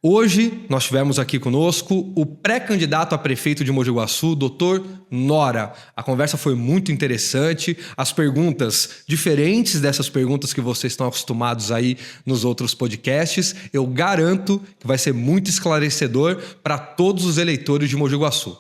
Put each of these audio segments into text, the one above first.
Hoje nós tivemos aqui conosco o pré-candidato a prefeito de Mogi Guaçu, Dr. Nora. A conversa foi muito interessante, as perguntas diferentes dessas perguntas que vocês estão acostumados aí nos outros podcasts, eu garanto que vai ser muito esclarecedor para todos os eleitores de Mogi Guaçu.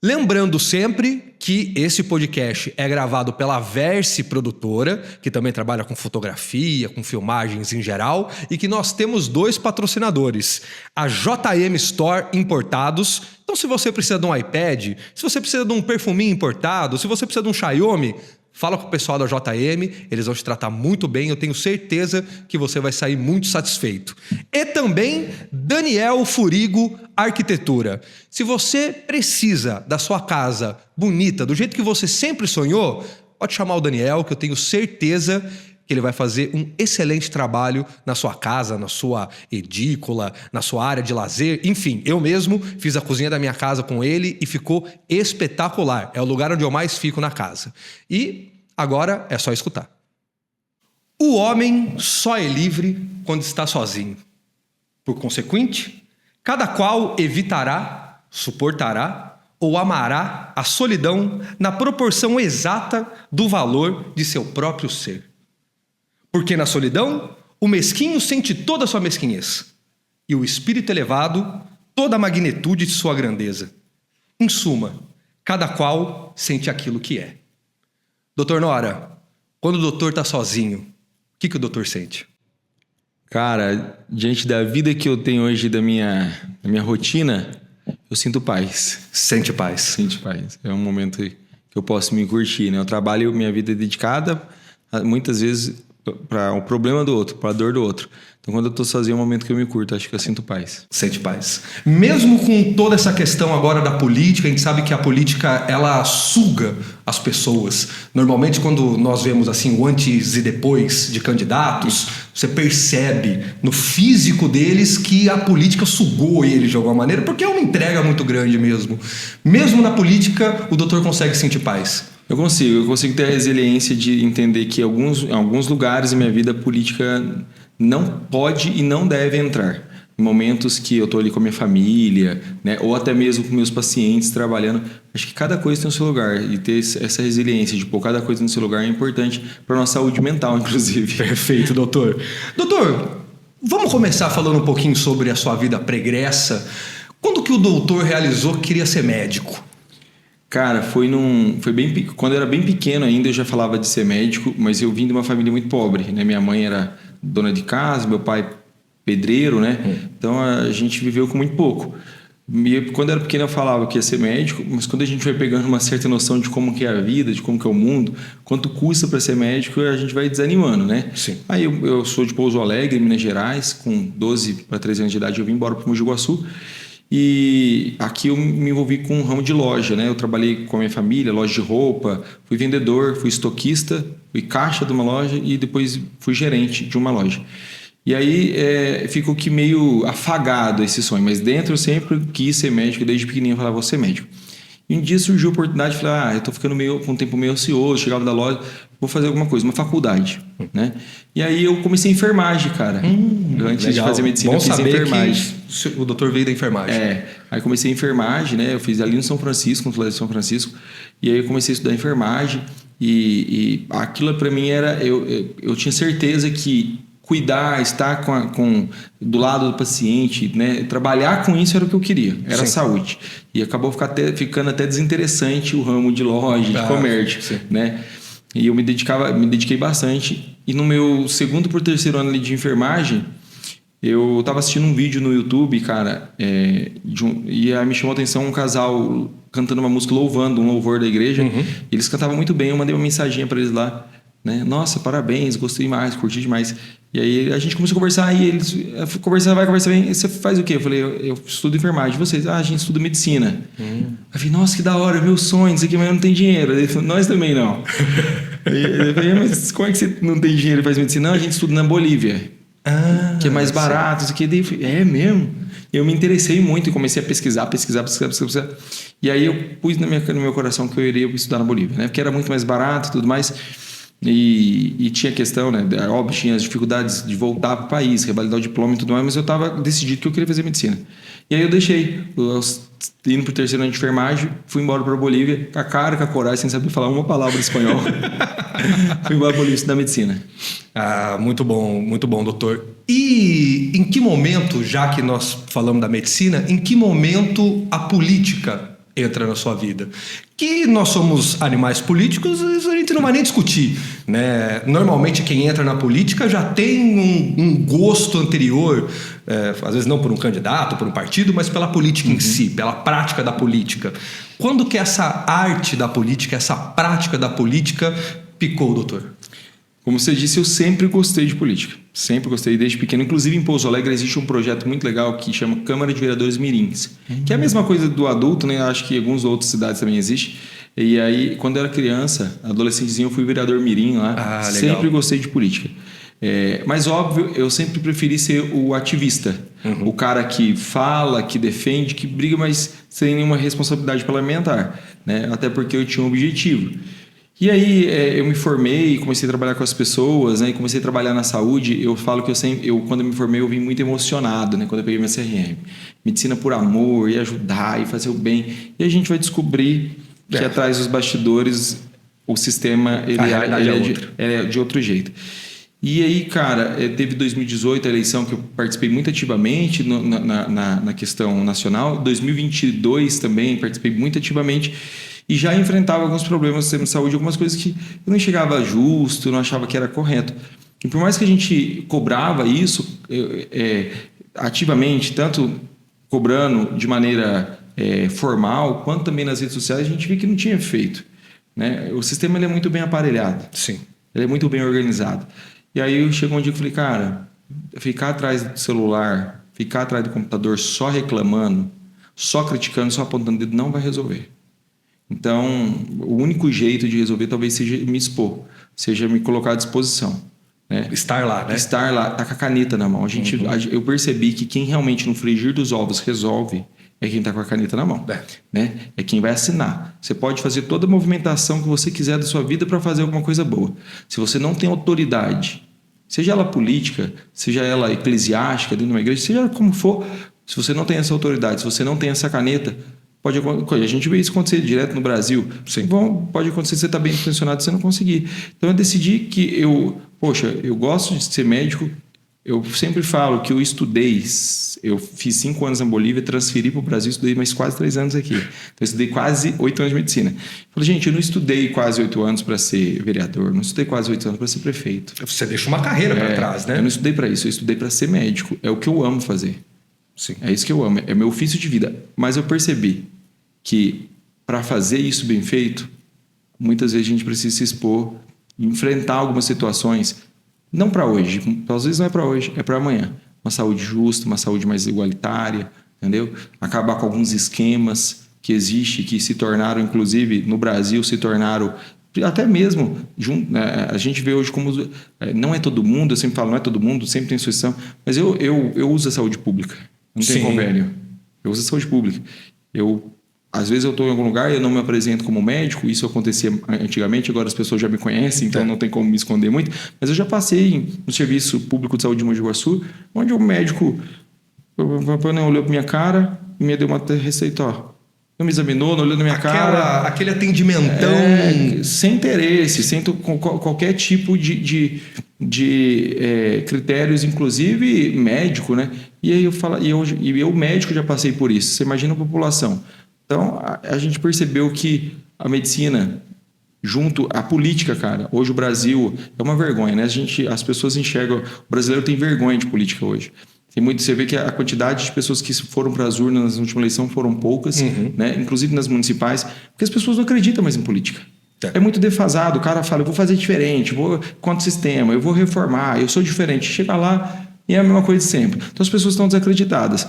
Lembrando sempre que esse podcast é gravado pela Verse Produtora, que também trabalha com fotografia, com filmagens em geral, e que nós temos 2 patrocinadores, a JM Store Importados. Então, se você precisa de um iPad, se você precisa de um perfuminho importado, se você precisa de um Xiaomi, fala com o pessoal da JM, eles vão te tratar muito bem, eu tenho certeza que você vai sair muito satisfeito. E também Daniel Furigo Arquitetura. Se você precisa da sua casa bonita, do jeito que você sempre sonhou, pode chamar o Daniel, que eu tenho certeza que ele vai fazer um excelente trabalho na sua casa, na sua edícula, na sua área de lazer. Enfim, eu mesmo fiz a cozinha da minha casa com ele e ficou espetacular. É o lugar onde eu mais fico na casa. E agora é só escutar. O homem só é livre quando está sozinho. Por consequente, cada qual evitará, suportará ou amará a solidão na proporção exata do valor de seu próprio ser. Porque na solidão, o mesquinho sente toda a sua mesquinhez, e o espírito elevado, toda a magnitude de sua grandeza. Em suma, cada qual sente aquilo que é. Doutor Nora, quando o doutor está sozinho, o que o doutor sente? Cara, diante da vida que eu tenho hoje, da minha rotina, eu sinto paz. Sente paz. Sinto paz. É um momento que eu posso me curtir, né? Eu trabalho minha vida dedicada, muitas vezes, para o problema do outro, para a dor do outro. Então, quando eu estou sozinho, é um momento que eu me curto, acho que eu sinto paz. Sente paz. Mesmo com toda essa questão agora da política, a gente sabe que a política, ela suga as pessoas. Normalmente, quando nós vemos assim o antes e depois de candidatos, você percebe no físico deles que a política sugou eles de alguma maneira, porque é uma entrega muito grande mesmo. Mesmo na política, o doutor consegue sentir paz. Eu consigo ter a resiliência de entender que em alguns lugares da minha vida a política não pode e não deve entrar. Em momentos que eu estou ali com a minha família, né, ou até mesmo com meus pacientes trabalhando, acho que cada coisa tem o seu lugar, e ter essa resiliência de pôr cada coisa no seu lugar é importante para a nossa saúde mental, inclusive. Perfeito, doutor. Doutor, vamos começar falando um pouquinho sobre a sua vida pregressa. Quando que o doutor realizou que queria ser médico? Cara, quando eu era bem pequeno ainda eu já falava de ser médico, mas eu vim de uma família muito pobre, né? Minha mãe era dona de casa, meu pai pedreiro, né? Então a gente viveu com muito pouco. E quando eu era pequeno eu falava que ia ser médico, mas quando a gente vai pegando uma certa noção de como que é a vida, de como que é o mundo, quanto custa para ser médico, a gente vai desanimando, né? Sim. Aí eu sou de Pouso Alegre, Minas Gerais, com 12 para 13 anos de idade eu vim embora para Mogi Guaçu. E aqui eu me envolvi com um ramo de loja, né? Eu trabalhei com a minha família, loja de roupa, fui vendedor, fui estoquista, fui caixa de uma loja e depois fui gerente de uma loja. E aí ficou que meio afagado esse sonho, mas dentro eu sempre quis ser médico, desde pequenininho eu falava, vou ser médico. E um dia surgiu a oportunidade de falar, eu tô ficando com um tempo meio ocioso, chegava da loja, vou fazer alguma coisa, uma faculdade, né? E aí eu comecei enfermagem, cara. Antes legal. de fazer medicina, Bom eu fiz saber enfermagem. Que o doutor veio da enfermagem. Aí comecei enfermagem, né? Eu fiz ali no São Francisco, no Colégio de São Francisco. E aí eu comecei a estudar enfermagem. E aquilo para mim era... Eu tinha certeza que cuidar, estar do lado do paciente, né? Trabalhar com isso era o que eu queria. Era saúde. E acabou ficando até desinteressante o ramo de loja, de comércio, né? E eu me dediquei bastante. E no meu segundo para o terceiro ano ali de enfermagem, eu estava assistindo um vídeo no YouTube, cara, e aí me chamou a atenção um casal cantando uma música louvando, um louvor da igreja. E eles cantavam muito bem, eu mandei uma mensaginha para eles lá, né? Nossa, parabéns, gostei demais, curti demais. E aí a gente começou a conversar, e eles conversa bem. Você faz o quê? Eu falei, eu estudo enfermagem. Vocês? A gente estuda medicina. Eu falei, nossa, que da hora, meu sonho, isso aqui, mas não tem dinheiro. Ele falou, nós também não. Eu falei, mas como é que você não tem dinheiro e faz medicina? Não, a gente estuda na Bolívia, que é mais barato, isso aqui. Daí eu falei, é mesmo? Eu me interessei muito e comecei a pesquisar. E aí eu pus no meu coração que eu iria estudar na Bolívia, né? Porque era muito mais barato e tudo mais. E tinha questão, né? Óbvio, tinha as dificuldades de voltar para o país, revalidar o diploma e tudo mais, mas eu estava decidido que eu queria fazer medicina. E aí eu deixei, indo para o 3º ano de enfermagem, fui embora para a Bolívia, com a cara, com a coragem, sem saber falar uma palavra de espanhol. Fui embora para a Bolívia estudar medicina. Ah, muito bom, doutor. E em que momento, já que nós falamos da medicina, em que momento a política entra na sua vida? Que nós somos animais políticos, isso a gente não vai nem discutir, né? Normalmente quem entra na política já tem um gosto anterior, às vezes não por um candidato, por um partido, mas pela política em si, pela prática da política. Quando que essa arte da política, essa prática da política picou, doutor? Como você disse, eu sempre gostei de política. Sempre gostei desde pequeno. Inclusive, em Pouso Alegre existe um projeto muito legal que chama Câmara de Vereadores Mirins. Que é a mesma coisa do adulto, né? Acho que em algumas outras cidades também existe. E aí, quando eu era criança, adolescentezinho, eu fui vereador mirim lá. Sempre gostei de política. Mas, óbvio, eu sempre preferi ser o ativista. O cara que fala, que defende, que briga, mas sem nenhuma responsabilidade parlamentar, né? Até porque eu tinha um objetivo. E aí eu me formei, comecei a trabalhar com as pessoas, né? E comecei a trabalhar na saúde. Eu falo que quando eu me formei, eu vim muito emocionado, né? Quando eu peguei minha CRM. Medicina por amor, e ajudar, e fazer o bem. E a gente vai descobrir que atrás dos bastidores o sistema é de outro jeito. E aí, cara, teve 2018 a eleição que eu participei muito ativamente na questão nacional. 2022 também participei muito ativamente. E já enfrentava alguns problemas no sistema de saúde, algumas coisas que eu não enxergava justo, não achava que era correto. E por mais que a gente cobrava isso ativamente, tanto cobrando de maneira formal, quanto também nas redes sociais, a gente via que não tinha efeito, né? O sistema ele é muito bem aparelhado. Sim. Ele é muito bem organizado. E aí chegou um dia que eu falei, cara, ficar atrás do celular, ficar atrás do computador só reclamando, só criticando, só apontando o dedo, não vai resolver. Então, o único jeito de resolver talvez seja me expor, seja me colocar à disposição, né? Estar lá, né? Estar lá, tá com a caneta na mão. Eu percebi que quem realmente no frigir dos ovos resolve é quem tá com a caneta na mão, né? É quem vai assinar. Você pode fazer toda a movimentação que você quiser da sua vida para fazer alguma coisa boa. Se você não tem autoridade, seja ela política, seja ela eclesiástica dentro de uma igreja, seja como for, se você não tem essa autoridade, se você não tem essa caneta, a gente vê isso acontecer direto no Brasil. Pode acontecer, você está bem intencionado, você não conseguir. Então eu decidi que eu gosto de ser médico. Eu sempre falo que eu fiz 5 anos na Bolívia, transferi para o Brasil, estudei mais quase 3 anos aqui. Então eu estudei quase 8 anos de medicina. Falei, gente, eu não estudei quase 8 anos para ser vereador, não estudei quase 8 anos para ser prefeito. Você deixa uma carreira para trás, né? Eu não estudei para isso, eu estudei para ser médico. É o que eu amo fazer. Sim. É isso que eu amo, é meu ofício de vida. Mas eu percebi que para fazer isso bem feito, muitas vezes a gente precisa se expor, enfrentar algumas situações, não para hoje, às vezes não é para hoje, é para amanhã. Uma saúde justa, uma saúde mais igualitária, entendeu? Acabar com alguns esquemas que existem, que se tornaram, inclusive no Brasil, até mesmo, a gente vê hoje como, não é todo mundo, eu sempre falo, não é todo mundo, sempre tem sua exceção, mas eu uso a saúde pública, não tem convênio, eu uso a saúde pública. Às vezes eu estou em algum lugar e eu não me apresento como médico, isso acontecia antigamente, agora as pessoas já me conhecem, então não tem como me esconder muito, mas eu já passei no Serviço Público de Saúde de Mogi Guaçu, onde o médico olhou para minha cara e me deu uma receita, não me examinou, não olhou na minha cara. Aquele atendimentão. Sem interesse, sem qualquer tipo de critérios, inclusive médico, né? E aí eu médico já passei por isso, você imagina a população. Então, a gente percebeu que a medicina, junto à política, cara, hoje o Brasil é uma vergonha, né? As pessoas enxergam, o brasileiro tem vergonha de política hoje. Você vê que a quantidade de pessoas que foram para as urnas na última eleição foram poucas, né? Inclusive nas municipais, porque as pessoas não acreditam mais em política. É muito defasado. O cara fala, eu vou fazer diferente, vou contra o sistema, eu vou reformar, eu sou diferente. Chega lá e é a mesma coisa de sempre. Então as pessoas estão desacreditadas.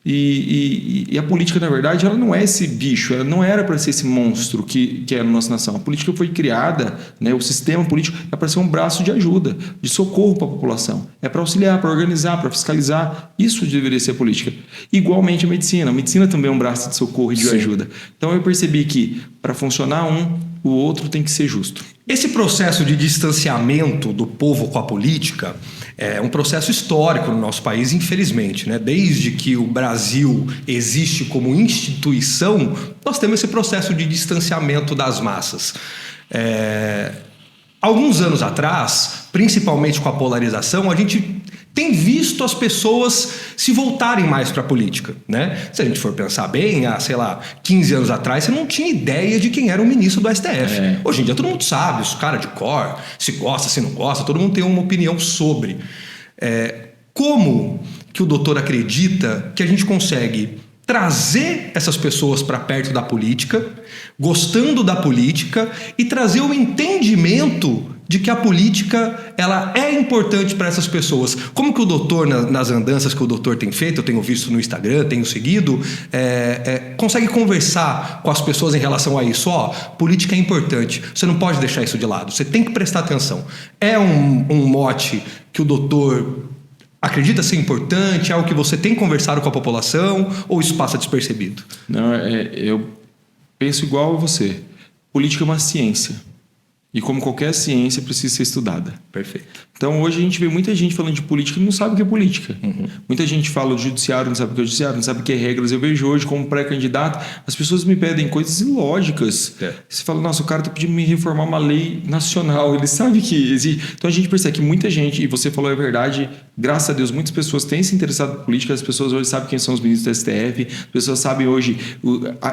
E a política, na verdade, ela não é esse bicho, ela não era para ser esse monstro que é a nossa nação. A política foi criada, né, o sistema político é para ser um braço de ajuda, de socorro para a população. É para auxiliar, para organizar, para fiscalizar. Isso deveria ser a política. Igualmente a medicina. A medicina também é um braço de socorro e de ajuda. Então eu percebi que para funcionar o outro tem que ser justo. Esse processo de distanciamento do povo com a política é um processo histórico no nosso país, infelizmente, né? Desde que o Brasil existe como instituição, nós temos esse processo de distanciamento das massas. Alguns anos atrás, principalmente com a polarização, a gente tem visto as pessoas se voltarem mais para a política, né? Se a gente for pensar bem, há, 15 anos atrás, você não tinha ideia de quem era o ministro do STF. Hoje em dia todo mundo sabe, os caras de cor, se gosta, se não gosta, todo mundo tem uma opinião sobre. Como que o doutor acredita que a gente consegue trazer essas pessoas para perto da política, gostando da política e trazer o entendimento de que a política ela é importante para essas pessoas? Como que o doutor, nas andanças que o doutor tem feito, eu tenho visto no Instagram, tenho seguido, consegue conversar com as pessoas em relação a isso? Política é importante, você não pode deixar isso de lado, você tem que prestar atenção. É um mote que o doutor acredita ser importante, é algo que você tem conversado com a população, ou isso passa despercebido? Não, eu penso igual a você. Política é uma ciência. E como qualquer ciência, precisa ser estudada. Perfeito. Então, hoje a gente vê muita gente falando de política e não sabe o que é política. Muita gente fala do judiciário, não sabe o que é o judiciário, não sabe o que é regras. Eu vejo hoje, como pré-candidato, as pessoas me pedem coisas ilógicas. Você fala, nossa, o cara está pedindo me reformar uma lei nacional. Ele sabe que existe. Então, a gente percebe que muita gente, e você falou a verdade, graças a Deus, muitas pessoas têm se interessado por política. As pessoas hoje sabem quem são os ministros do STF. As pessoas sabem hoje...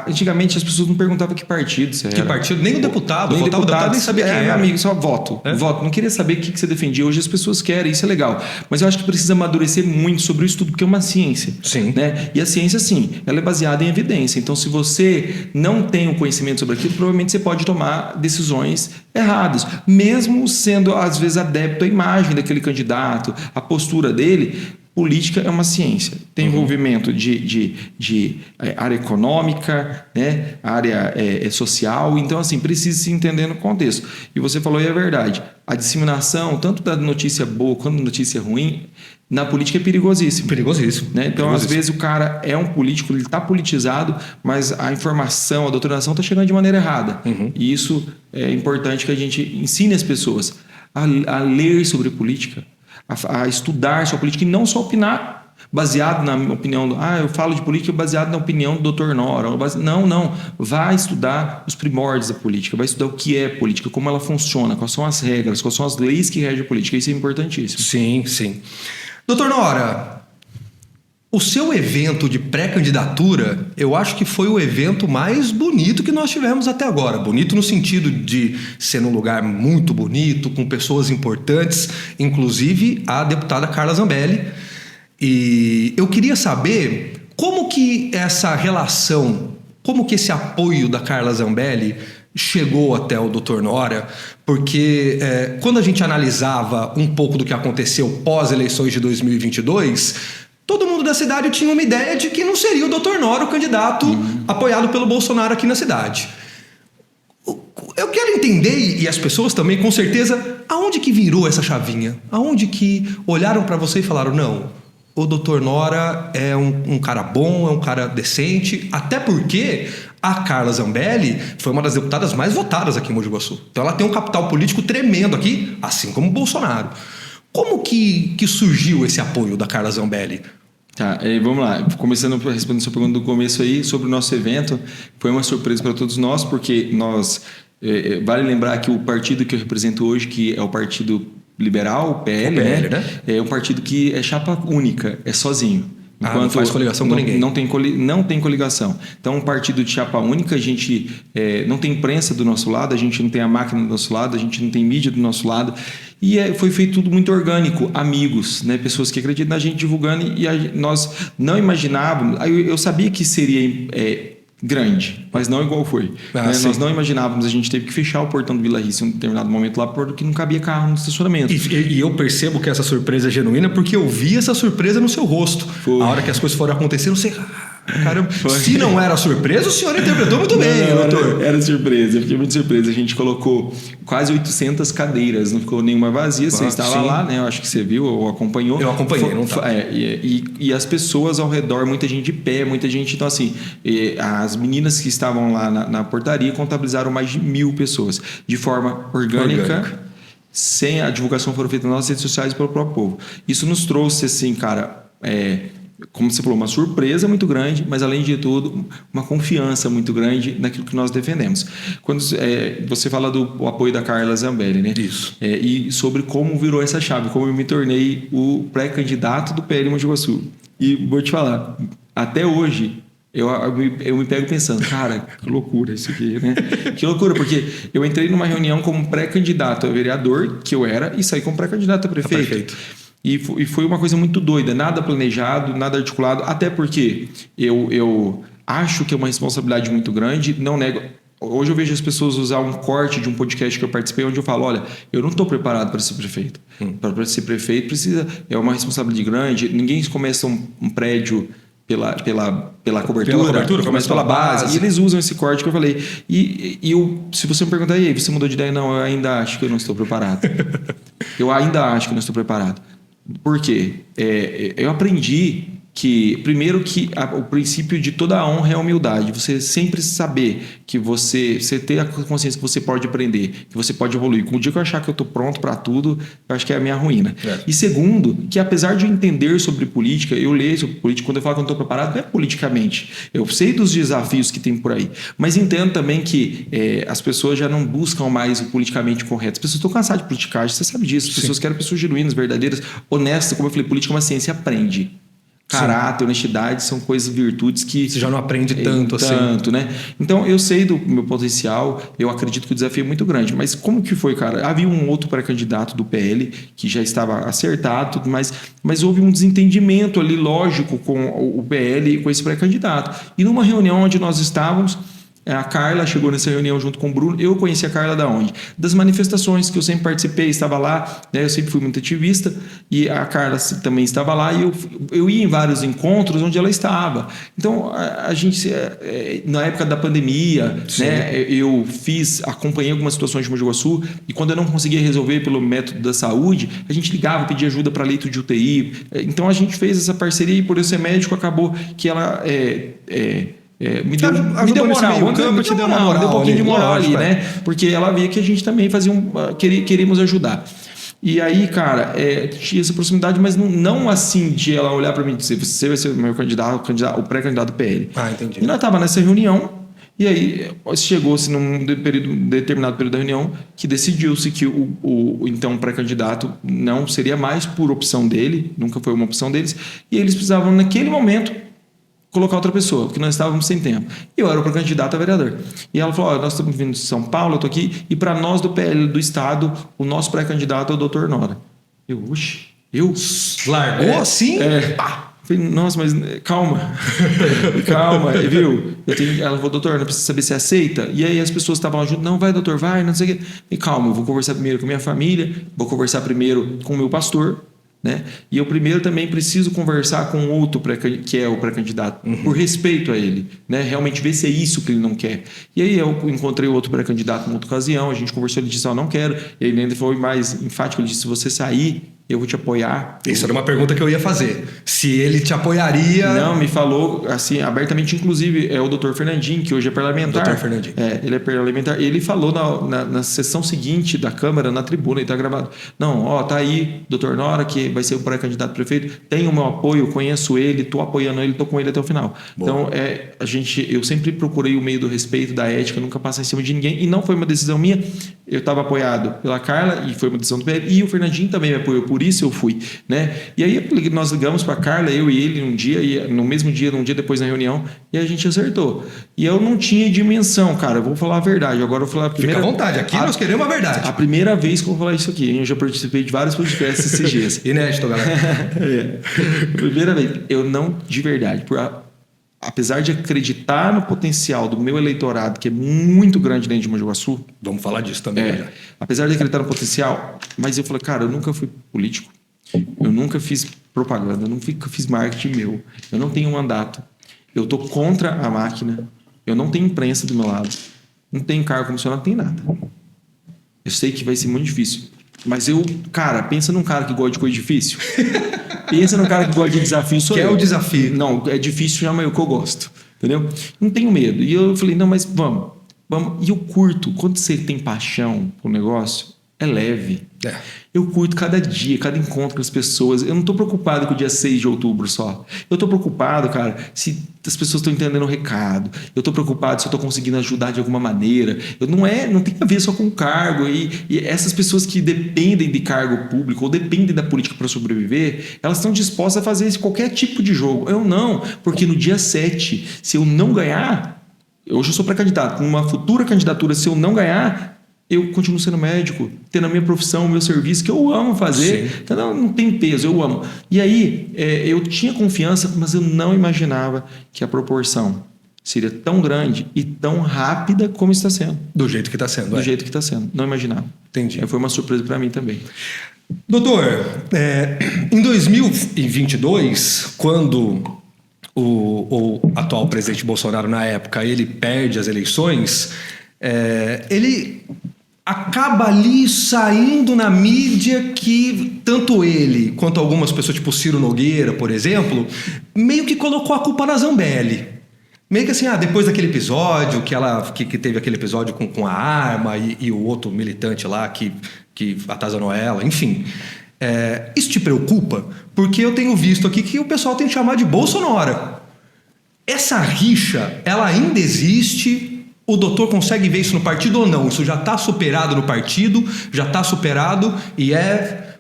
Antigamente, as pessoas não perguntavam que partido você era. Que partido? Nem o deputado. Nem votava o deputado, nem sabia quem era. Meu amigo, só voto. Voto. Não queria saber o que você defendia. Hoje as pessoas querem, isso é legal. Mas eu acho que precisa amadurecer muito sobre o estudo, porque é uma ciência. Sim. Né? E a ciência, sim, ela é baseada em evidência. Então, se você não tem o conhecimento sobre aquilo, provavelmente você pode tomar decisões erradas. Mesmo sendo, às vezes, adepto à imagem daquele candidato, a postura dele. Política é uma ciência. Tem envolvimento de área econômica, né? Área social. Então, assim, precisa se entender no contexto. E você falou, e é verdade, a disseminação, tanto da notícia boa quanto da notícia ruim, na política é perigosíssimo. Perigosíssimo. Né? Então, às vezes, o cara é um político, ele está politizado, mas a informação, a doutrinação está chegando de maneira errada. E isso é importante que a gente ensine as pessoas a ler sobre política, a estudar sobre política e não só opinar baseado na opinião eu falo de política baseado na opinião do Dr. Nora. Não. Vai estudar os primórdios da política, vai estudar o que é política, como ela funciona, quais são as regras, quais são as leis que regem a política. Isso é importantíssimo. Sim, sim. Dr. Nora, o seu evento de pré-candidatura, eu acho que foi o evento mais bonito que nós tivemos até agora. Bonito no sentido de ser num lugar muito bonito, com pessoas importantes, inclusive a deputada Carla Zambelli. E eu queria saber como que essa relação, como que esse apoio da Carla Zambelli chegou até o Dr. Nora, porque quando a gente analisava um pouco do que aconteceu pós-eleições de 2022... todo mundo da cidade tinha uma ideia de que não seria o Dr. Nora o candidato apoiado pelo Bolsonaro aqui na cidade. Eu quero entender, e as pessoas também, com certeza, aonde que virou essa chavinha? Aonde que olharam para você e falaram, não, o Dr. Nora é um cara bom, é um cara decente, até porque a Carla Zambelli foi uma das deputadas mais votadas aqui em Mogi Guaçu. Então ela tem um capital político tremendo aqui, assim como o Bolsonaro. Como que surgiu esse apoio da Carla Zambelli? Tá, vamos lá. Começando a responder a sua pergunta do começo aí, sobre o nosso evento, foi uma surpresa para todos nós, porque nós... vale lembrar que o partido que eu represento hoje, que é o Partido Liberal, o PL, né? É um partido que é chapa única, é sozinho. Não faz coligação com ninguém. Não tem coligação. Então, um partido de chapa única, a gente não tem imprensa do nosso lado, a gente não tem a máquina do nosso lado, a gente não tem mídia do nosso lado. E foi feito tudo muito orgânico, amigos, né? Pessoas que acreditam na gente divulgando, e nós não imaginávamos. Eu sabia que seria grande, mas não igual foi. Ah, né? sim. Nós não imaginávamos, a gente teve que fechar o portão do Vila Risse em um determinado momento lá porque não cabia carro no estacionamento. E eu percebo que essa surpresa é genuína porque eu vi essa surpresa no seu rosto. Foi. A hora que as coisas foram acontecendo, você... Caramba, Foi. se não era surpresa, o senhor interpretou muito bem, doutor. Era surpresa, eu fiquei muito surpresa. A gente colocou quase 800 cadeiras, não ficou nenhuma vazia. Você estava sim. lá, né? Eu acho que você viu ou acompanhou. Eu acompanhei, não tá. E as pessoas ao redor, muita gente de pé, muita gente. Então, assim, as meninas que estavam lá na portaria contabilizaram mais de 1.000 pessoas, de forma orgânica. Sem a divulgação foram feitas nas nossas redes sociais pelo próprio povo. Isso nos trouxe, assim, cara, como você falou, uma surpresa muito grande, mas além de tudo, uma confiança muito grande naquilo que nós defendemos. Quando você fala do apoio da Carla Zambelli, né? Isso. E sobre como virou essa chave, como eu me tornei o pré-candidato do PL Mogi Guaçu. E vou te falar, até hoje, eu me pego pensando, cara, que loucura isso aqui, né? Que loucura, porque eu entrei numa reunião como pré-candidato a vereador, que eu era, e saí como pré-candidato a prefeito. E foi uma coisa muito doida, nada planejado, nada articulado, até porque eu acho que é uma responsabilidade muito grande, não nego. Hoje eu vejo as pessoas usar um corte de um podcast que eu participei, onde eu falo, olha, eu não estou preparado para ser prefeito. Para ser prefeito é uma responsabilidade grande, ninguém começa um prédio pela cobertura, começa pela base. E eles usam esse corte que eu falei. E se você me perguntar, e aí, você mudou de ideia? Não, eu ainda acho que eu não estou preparado. Eu ainda acho que não estou preparado. Por quê? Eu aprendi que, primeiro, que o princípio de toda a honra é a humildade. Você sempre saber que você ter a consciência que você pode aprender, que você pode evoluir. Com o dia que eu achar que eu estou pronto para tudo, eu acho que é a minha ruína. E segundo, que apesar de eu entender sobre política, eu leio sobre política, quando eu falo que eu não estou preparado, não é politicamente. Eu sei dos desafios que tem por aí, mas entendo também que as pessoas já não buscam mais o politicamente correto. As pessoas estão cansadas de politicagem, você sabe disso. As pessoas querem pessoas genuínas, verdadeiras, honestas. Como eu falei, política é uma ciência, aprende. Caráter, honestidade são coisas, virtudes que... Você já não aprende tanto assim. Né? Então, eu sei do meu potencial, eu acredito que o desafio é muito grande. Mas como que foi, cara? Havia um outro pré-candidato do PL que já estava acertado, mas houve um desentendimento ali, lógico, com o PL e com esse pré-candidato. E numa reunião onde nós estávamos... A Carla chegou nessa reunião junto com o Bruno. Eu conheci a Carla da onde? Das manifestações que eu sempre participei, estava lá, né? Eu sempre fui muito ativista e a Carla também estava lá e eu ia em vários encontros onde ela estava. Então, a gente, na época da pandemia, né? Eu acompanhei algumas situações de Mogi Guaçu e quando eu não conseguia resolver pelo método da saúde, a gente ligava, pedia ajuda para leito de UTI. Então, a gente fez essa parceria e por eu ser médico, acabou que ela... me deu moral, deu um pouquinho de moral ali, né? Porque ela via que a gente também queríamos ajudar. E aí, cara, tinha essa proximidade, mas não assim de ela olhar para mim e dizer, você vai ser o meu candidato, o pré-candidato PL. Entendi. E nós estávamos nessa reunião, e aí chegou-se num determinado período da reunião que decidiu-se que o então pré-candidato não seria mais por opção dele, nunca foi uma opção deles, e eles precisavam, naquele momento, colocar outra pessoa, porque nós estávamos sem tempo. E eu era o pré-candidato a vereador. E ela falou, nós estamos vindo de São Paulo, eu estou aqui, e para nós do PL do Estado, o nosso pré-candidato é o Dr. Nora. Eu? Largou assim? Falei, nossa, mas calma, viu? Ela falou, doutor, não precisa saber se aceita. E aí as pessoas estavam lá junto, não, vai, doutor, vai, não sei o quê. E calma, eu vou conversar primeiro com a minha família, vou conversar primeiro com o meu pastor, né? E eu primeiro também preciso conversar com outro que é o pré-candidato, por respeito a ele, né? Realmente ver se é isso que ele não quer. E aí eu encontrei outro pré-candidato em outra ocasião, a gente conversou, ele disse, não quero. E ele ainda foi mais enfático, ele disse, se você sair, eu vou te apoiar. Isso era uma pergunta que eu ia fazer. Se ele te apoiaria... Não, me falou assim, abertamente, inclusive, é o doutor Fernandinho, que hoje é parlamentar. Doutor Fernandinho. Ele é parlamentar. Ele falou na sessão seguinte da Câmara, na tribuna, e está gravado. Não, tá aí, doutor Nora, que vai ser o pré-candidato a prefeito, tem o meu apoio, conheço ele, estou apoiando ele, estou com ele até o final. Boa. Então, eu sempre procurei o meio do respeito, da ética, nunca passar em cima de ninguém, e não foi uma decisão minha. Eu estava apoiado pela Carla, e foi uma decisão do PL, e o Fernandinho também me apoiou, por isso eu fui, né? E aí nós ligamos para a Carla, eu e ele, um dia, e no mesmo dia, um dia depois na reunião, e a gente acertou. E eu não tinha dimensão, cara, eu vou falar a verdade. Agora eu vou falar a primeira... Fica à vontade, aqui nós queremos a verdade. A primeira vez que eu vou falar isso aqui, eu já participei de vários podcasts esses dias. Inédito, galera. Primeira vez, eu não, de verdade, apesar de acreditar no potencial do meu eleitorado, que é muito grande dentro de Mogi Guaçu, Vamos falar disso também. Já. apesar de acreditar no potencial, mas eu falei, cara, eu nunca fui político, eu nunca fiz propaganda, eu nunca fiz marketing meu, eu não tenho mandato, eu tô contra a máquina, eu não tenho imprensa do meu lado, não tenho cargo comissionado, não tenho nada. Eu sei que vai ser muito difícil, mas pensa num cara que gosta de coisa difícil. Pensa num cara que gosta de desafio, sou eu. Que é o desafio. Não, é difícil, chama eu que eu gosto. Entendeu? Não tenho medo. E eu falei, não, mas vamos. E eu curto. Quando você tem paixão pro negócio, é leve. É. Eu curto cada dia, cada encontro com as pessoas. Eu não tô preocupado com o dia 6 de outubro só. Eu tô preocupado, cara, se as pessoas estão entendendo o recado. Eu tô preocupado se eu tô conseguindo ajudar de alguma maneira. Não tem a ver só com cargo. E essas pessoas que dependem de cargo público ou dependem da política para sobreviver, elas estão dispostas a fazer qualquer tipo de jogo. Eu não, porque no dia 7, se eu não ganhar, hoje eu sou pré-candidato, com uma futura candidatura, se eu não ganhar, eu continuo sendo médico, tendo a minha profissão, o meu serviço, que eu amo fazer. Então, não tem peso, eu amo. E aí, eu tinha confiança, mas eu não imaginava que a proporção seria tão grande e tão rápida como está sendo. Do jeito que está sendo. Do jeito que está sendo. Não imaginava. Entendi. Foi uma surpresa para mim também. Doutor, em 2022, quando o atual presidente Bolsonaro, na época, ele perde as eleições, ele acaba ali saindo na mídia que tanto ele quanto algumas pessoas, tipo Ciro Nogueira, por exemplo, meio que colocou a culpa na Zambelli. Meio que assim, depois daquele episódio, que teve aquele episódio com a arma e o outro militante lá que atazanou ela, enfim. Isso te preocupa? Porque eu tenho visto aqui que o pessoal tem que chamar de Bolsonaro. Essa rixa, ela ainda existe? O doutor consegue ver isso no partido ou não? Isso já está superado no partido, já está superado e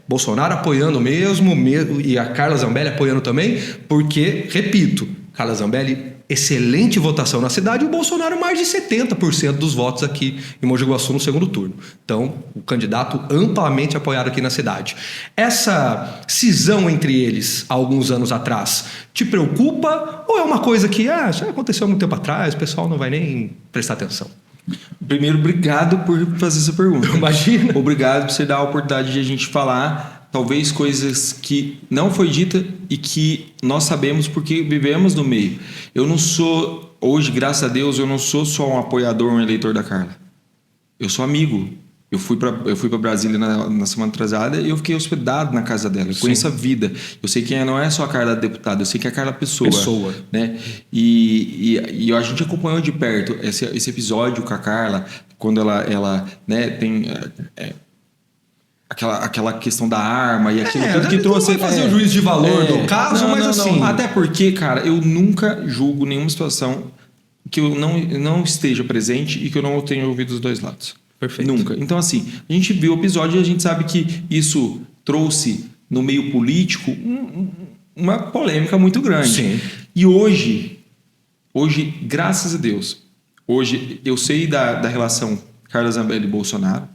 Bolsonaro apoiando mesmo e a Carla Zambelli apoiando também, porque, repito, Carla Zambelli, excelente votação na cidade e o Bolsonaro mais de 70% dos votos aqui em Mogi Guaçu no segundo turno. Então, o candidato amplamente apoiado aqui na cidade. Essa cisão entre eles, há alguns anos atrás, te preocupa ou é uma coisa que já aconteceu há muito tempo atrás, o pessoal não vai nem prestar atenção? Primeiro, obrigado por fazer essa pergunta. Imagina. Obrigado por você dar a oportunidade de a gente falar talvez coisas que não foi dita e que nós sabemos porque vivemos no meio. Eu não sou, hoje, graças a Deus, eu não sou só um apoiador, um eleitor da Carla. Eu sou amigo. Eu fui para Brasília na semana atrasada e eu fiquei hospedado na casa dela. Eu conheço a vida. Eu sei que não é só a Carla deputada, eu sei que é a Carla pessoa. Né? E a gente acompanhou de perto esse episódio com a Carla, quando ela né, tem... Aquela questão da arma e aquilo tudo que trouxe... Não vai fazer o juiz de valor do caso, mas assim... Não. Até porque, cara, eu nunca julgo nenhuma situação que eu não esteja presente e que eu não tenha ouvido os dois lados. Perfeito. Nunca. Então, assim, a gente viu o episódio e a gente sabe que isso trouxe no meio político uma polêmica muito grande. Sim. E hoje, graças a Deus, hoje eu sei da relação Carla Zambelli e Bolsonaro.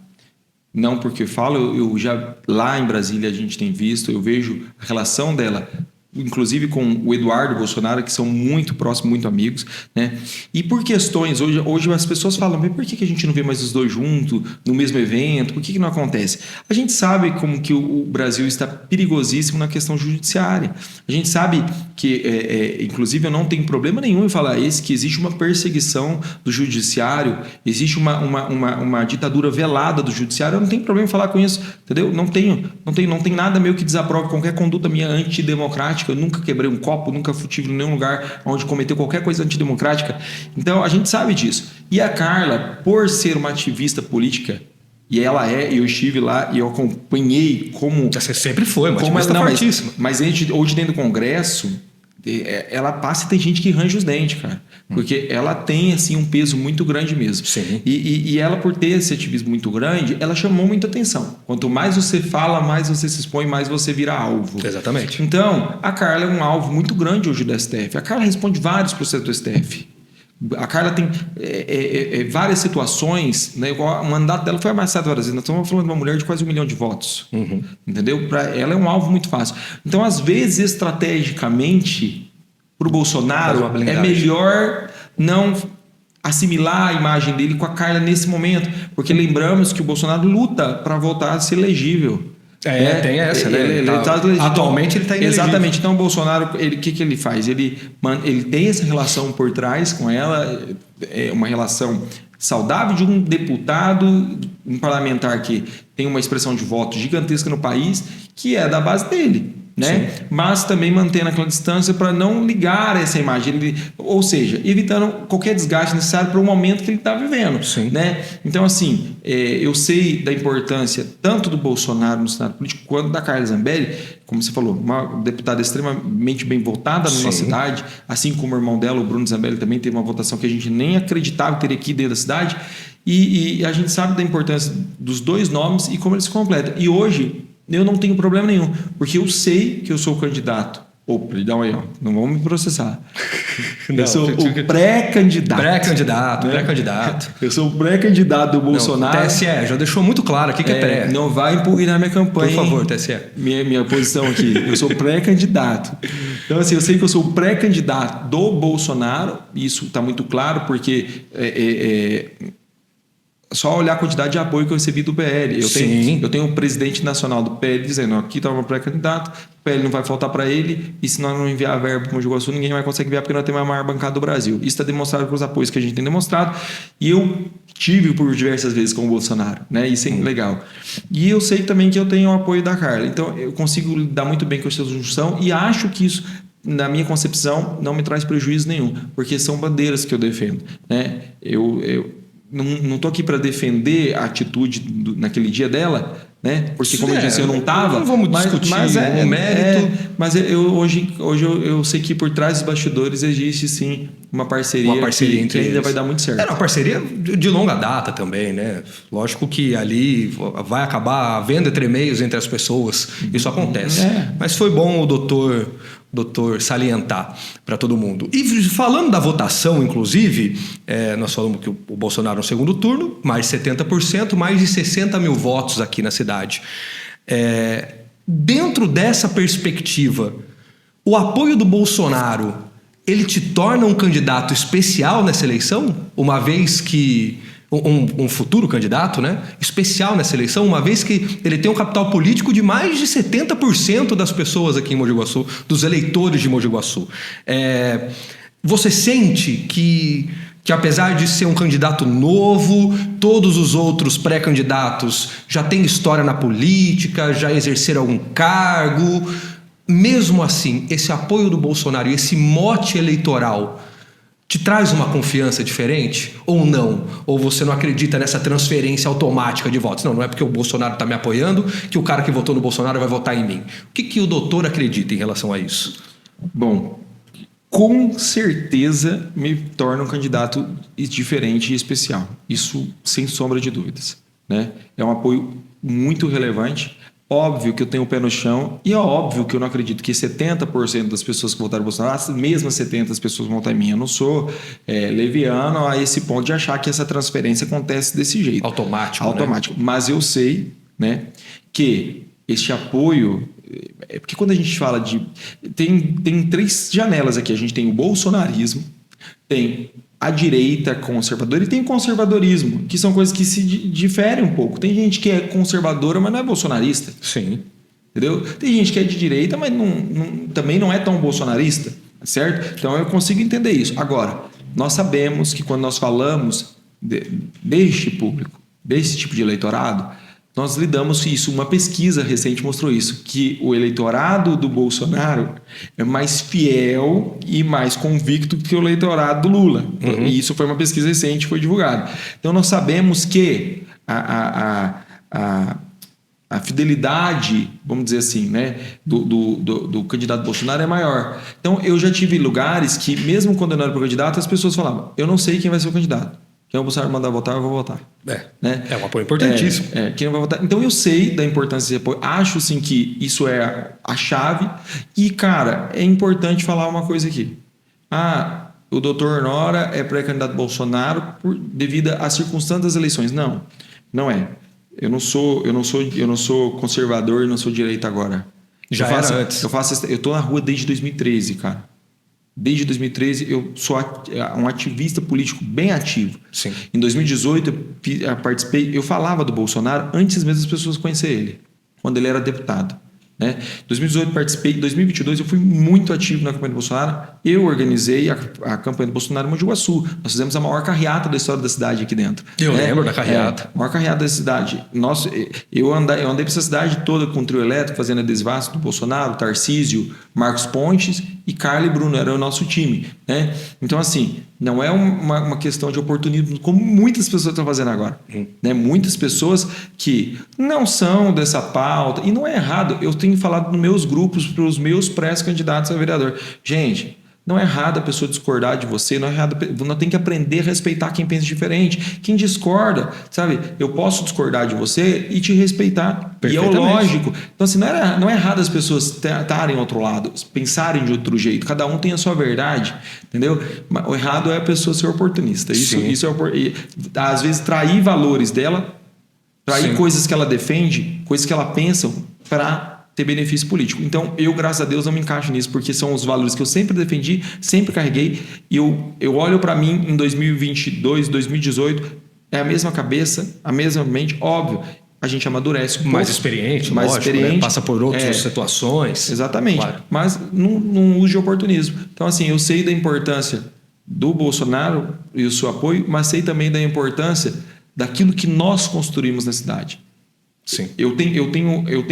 Não porque eu falo, eu já lá em Brasília a gente tem visto, eu vejo a relação dela, inclusive com o Eduardo Bolsonaro, que são muito próximos, muito amigos, né? E por questões, hoje as pessoas falam, mas por que a gente não vê mais os dois juntos no mesmo evento? Por que não acontece? A gente sabe como que o Brasil está perigosíssimo na questão judiciária. A gente sabe que, inclusive, eu não tenho problema nenhum em falar isso, que existe uma perseguição do judiciário, existe uma ditadura velada do judiciário. Eu não tenho problema em falar com isso, entendeu? Não tem nada meu que desaprove qualquer conduta minha antidemocrática. Eu nunca quebrei um copo, nunca tive em nenhum lugar onde cometeu qualquer coisa antidemocrática. Então, a gente sabe disso. E a Carla, por ser uma ativista política, e ela eu estive lá e eu acompanhei como... Você sempre foi, uma ativista fortíssima. Mas hoje dentro do Congresso, ela passa e tem gente que range os dentes, cara. Porque ela tem, assim, um peso muito grande mesmo. Sim. E ela, por ter esse ativismo muito grande, ela chamou muita atenção. Quanto mais você fala, mais você se expõe, mais você vira alvo. Exatamente. Então, a Carla é um alvo muito grande hoje do STF. A Carla responde vários processos do STF. A Carla tem várias situações, né? Igual o mandato dela foi ameaçado várias vezes. Nós estamos falando de uma mulher de quase 1 milhão de votos. Entendeu? Para ela é um alvo muito fácil. Então, às vezes, estrategicamente, pro Bolsonaro, Faz uma blindagem. é melhor não assimilar a imagem dele com a Carla nesse momento, porque lembramos que o Bolsonaro luta para voltar a ser elegível. Tem essa, né? Atualmente ele está inelegível. Exatamente. Então o Bolsonaro, o que ele faz? Ele tem essa relação por trás com ela, é uma relação saudável de um deputado, um parlamentar que tem uma expressão de voto gigantesca no país, que é da base dele. Né? Mas também mantendo aquela distância para não ligar essa imagem, ou seja, evitando qualquer desgaste necessário para o momento que ele está vivendo. Né? Então, assim, eu sei da importância tanto do Bolsonaro no cenário político quanto da Carla Zambelli, como você falou, uma deputada extremamente bem votada na nossa cidade, assim como o irmão dela, o Bruno Zambelli, também teve uma votação que a gente nem acreditava ter aqui dentro da cidade, e a gente sabe da importância dos dois nomes e como eles se completam. E hoje eu não tenho problema nenhum, porque eu sei que eu sou o candidato. Perdão aí, não vamos me processar. Eu sou o pré-candidato. Pré-candidato. Eu sou o pré-candidato do Bolsonaro. O TSE já deixou muito claro aqui que é pré. Não vai impugnar minha campanha. Por favor, TSE. Minha posição aqui. Eu sou pré-candidato. Então, assim, eu sei que eu sou o pré-candidato do Bolsonaro. Isso está muito claro, porque só olhar a quantidade de apoio que eu recebi do PL. Eu tenho o presidente nacional do PL dizendo: aqui está o pré-candidato, o PL não vai faltar para ele, e se nós não enviar verba para o Mogi Guaçu, ninguém vai conseguir enviar, porque nós temos a maior bancada do Brasil. Isso está demonstrado com os apoios que a gente tem demonstrado, e eu tive por diversas vezes com o Bolsonaro, né? Isso é legal. E eu sei também que eu tenho o apoio da Carla, então eu consigo lidar muito bem com essa junção, e acho que isso, na minha concepção, não me traz prejuízo nenhum, porque são bandeiras que eu defendo, né? Eu não estou aqui para defender a atitude naquele dia dela, né? Porque, como eu disse, eu não estava. Não vamos discutir o mérito. Mas hoje eu sei que por trás dos bastidores existe sim uma parceria que ainda vai dar muito certo. É uma parceria de longa data também, né? Lógico que ali vai acabar havendo entremeios entre as pessoas. Isso acontece. Mas foi bom o doutor salientar para todo mundo. E falando da votação, inclusive, nós falamos que o Bolsonaro no segundo turno, mais de 70%, mais de 60 mil votos aqui na cidade. Dentro dessa perspectiva, o apoio do Bolsonaro, ele te torna um candidato especial nessa eleição? Uma vez que... Um futuro candidato, né? Especial nessa eleição, uma vez que ele tem um capital político de mais de 70% das pessoas aqui em Mogi Guaçu, dos eleitores de Mogi Guaçu. Você sente que apesar de ser um candidato novo, todos os outros pré-candidatos já têm história na política, já exerceram algum cargo, mesmo assim, esse apoio do Bolsonaro e esse mote eleitoral te traz uma confiança diferente ou não? Ou você não acredita nessa transferência automática de votos? Não é porque o Bolsonaro está me apoiando que o cara que votou no Bolsonaro vai votar em mim. O que o doutor acredita em relação a isso? Bom, com certeza me torna um candidato diferente e especial. Isso sem sombra de dúvidas, né? É um apoio muito relevante. Óbvio que eu tenho o pé no chão e é óbvio que eu não acredito que 70% das pessoas que votaram no Bolsonaro, as mesmas 70% das pessoas vão votar em mim. Eu não sou leviano a esse ponto de achar que essa transferência acontece desse jeito. Automático. Né? Mas eu sei, né, que este apoio... Porque quando a gente fala de... Tem três janelas aqui. A gente tem o bolsonarismo, tem a direita conservadora e tem o conservadorismo, que são coisas que se diferem um pouco. Tem gente que é conservadora, mas não é bolsonarista. Sim. Entendeu? Tem gente que é de direita, mas também não é tão bolsonarista, certo? Então eu consigo entender isso. Agora, nós sabemos que quando nós falamos deste público, desse tipo de eleitorado, nós lidamos com isso. Uma pesquisa recente mostrou isso, que o eleitorado do Bolsonaro é mais fiel e mais convicto que o eleitorado do Lula. Uhum. E isso foi uma pesquisa recente, foi divulgada. Então nós sabemos que a fidelidade, vamos dizer assim, né, do candidato Bolsonaro é maior. Então eu já tive lugares que, mesmo quando eu não era para o candidato, as pessoas falavam: eu não sei quem vai ser o candidato. Quem o Bolsonaro mandar votar, eu vou votar. Né? É um apoio importantíssimo. Quem vai votar. Então eu sei da importância desse apoio. Acho sim que isso é a chave. E, cara, é importante falar uma coisa aqui. O doutor Nora é pré-candidato Bolsonaro devido às circunstâncias das eleições. Não, não é. Eu não sou conservador e não sou direita agora. Já era antes. Eu tô na rua desde 2013, cara. Desde 2013 eu sou um ativista político bem ativo. Sim. Em 2018 eu participei, eu falava do Bolsonaro antes mesmo das pessoas conhecerem ele, quando ele era deputado. Né? Em 2018 participei, em 2022 eu fui muito ativo na campanha do Bolsonaro. Eu organizei a campanha do Bolsonaro em Mogi Guaçu. Nós fizemos a maior carreata da história da cidade aqui dentro. Eu lembro da carreata. A maior carreata da cidade. Eu andei por essa cidade toda com o trio elétrico, fazendo adesivaço do Bolsonaro, Tarcísio, Marcos Pontes e Carla e Bruno, era o nosso time. Né? Então, assim, não é uma questão de oportunismo, como muitas pessoas estão fazendo agora. Né? Muitas pessoas que não são dessa pauta, e não é errado, eu tenho falado nos meus grupos, para os meus pré-candidatos a vereador. Gente, não é errado a pessoa discordar de você, não é errado, não tem que aprender a respeitar quem pensa diferente. Quem discorda, sabe? Eu posso discordar de você e te respeitar. E é o lógico. Então, assim, não é errado as pessoas estarem ao outro lado, pensarem de outro jeito. Cada um tem a sua verdade, entendeu? Mas o errado é a pessoa ser oportunista. Isso é, às vezes, trair valores dela, trair coisas que ela defende, coisas que ela pensa para ter benefício político. Então, eu, graças a Deus, não me encaixo nisso, porque são os valores que eu sempre defendi, sempre carreguei, e eu olho para mim em 2022, 2018, é a mesma cabeça, a mesma mente, óbvio, a gente amadurece um pouco. Mais experiente, né? Passa por outras situações. Exatamente, claro. Mas não uso de oportunismo. Então, assim, eu sei da importância do Bolsonaro e o seu apoio, mas sei também da importância daquilo que nós construímos na cidade. Sim. Eu tenho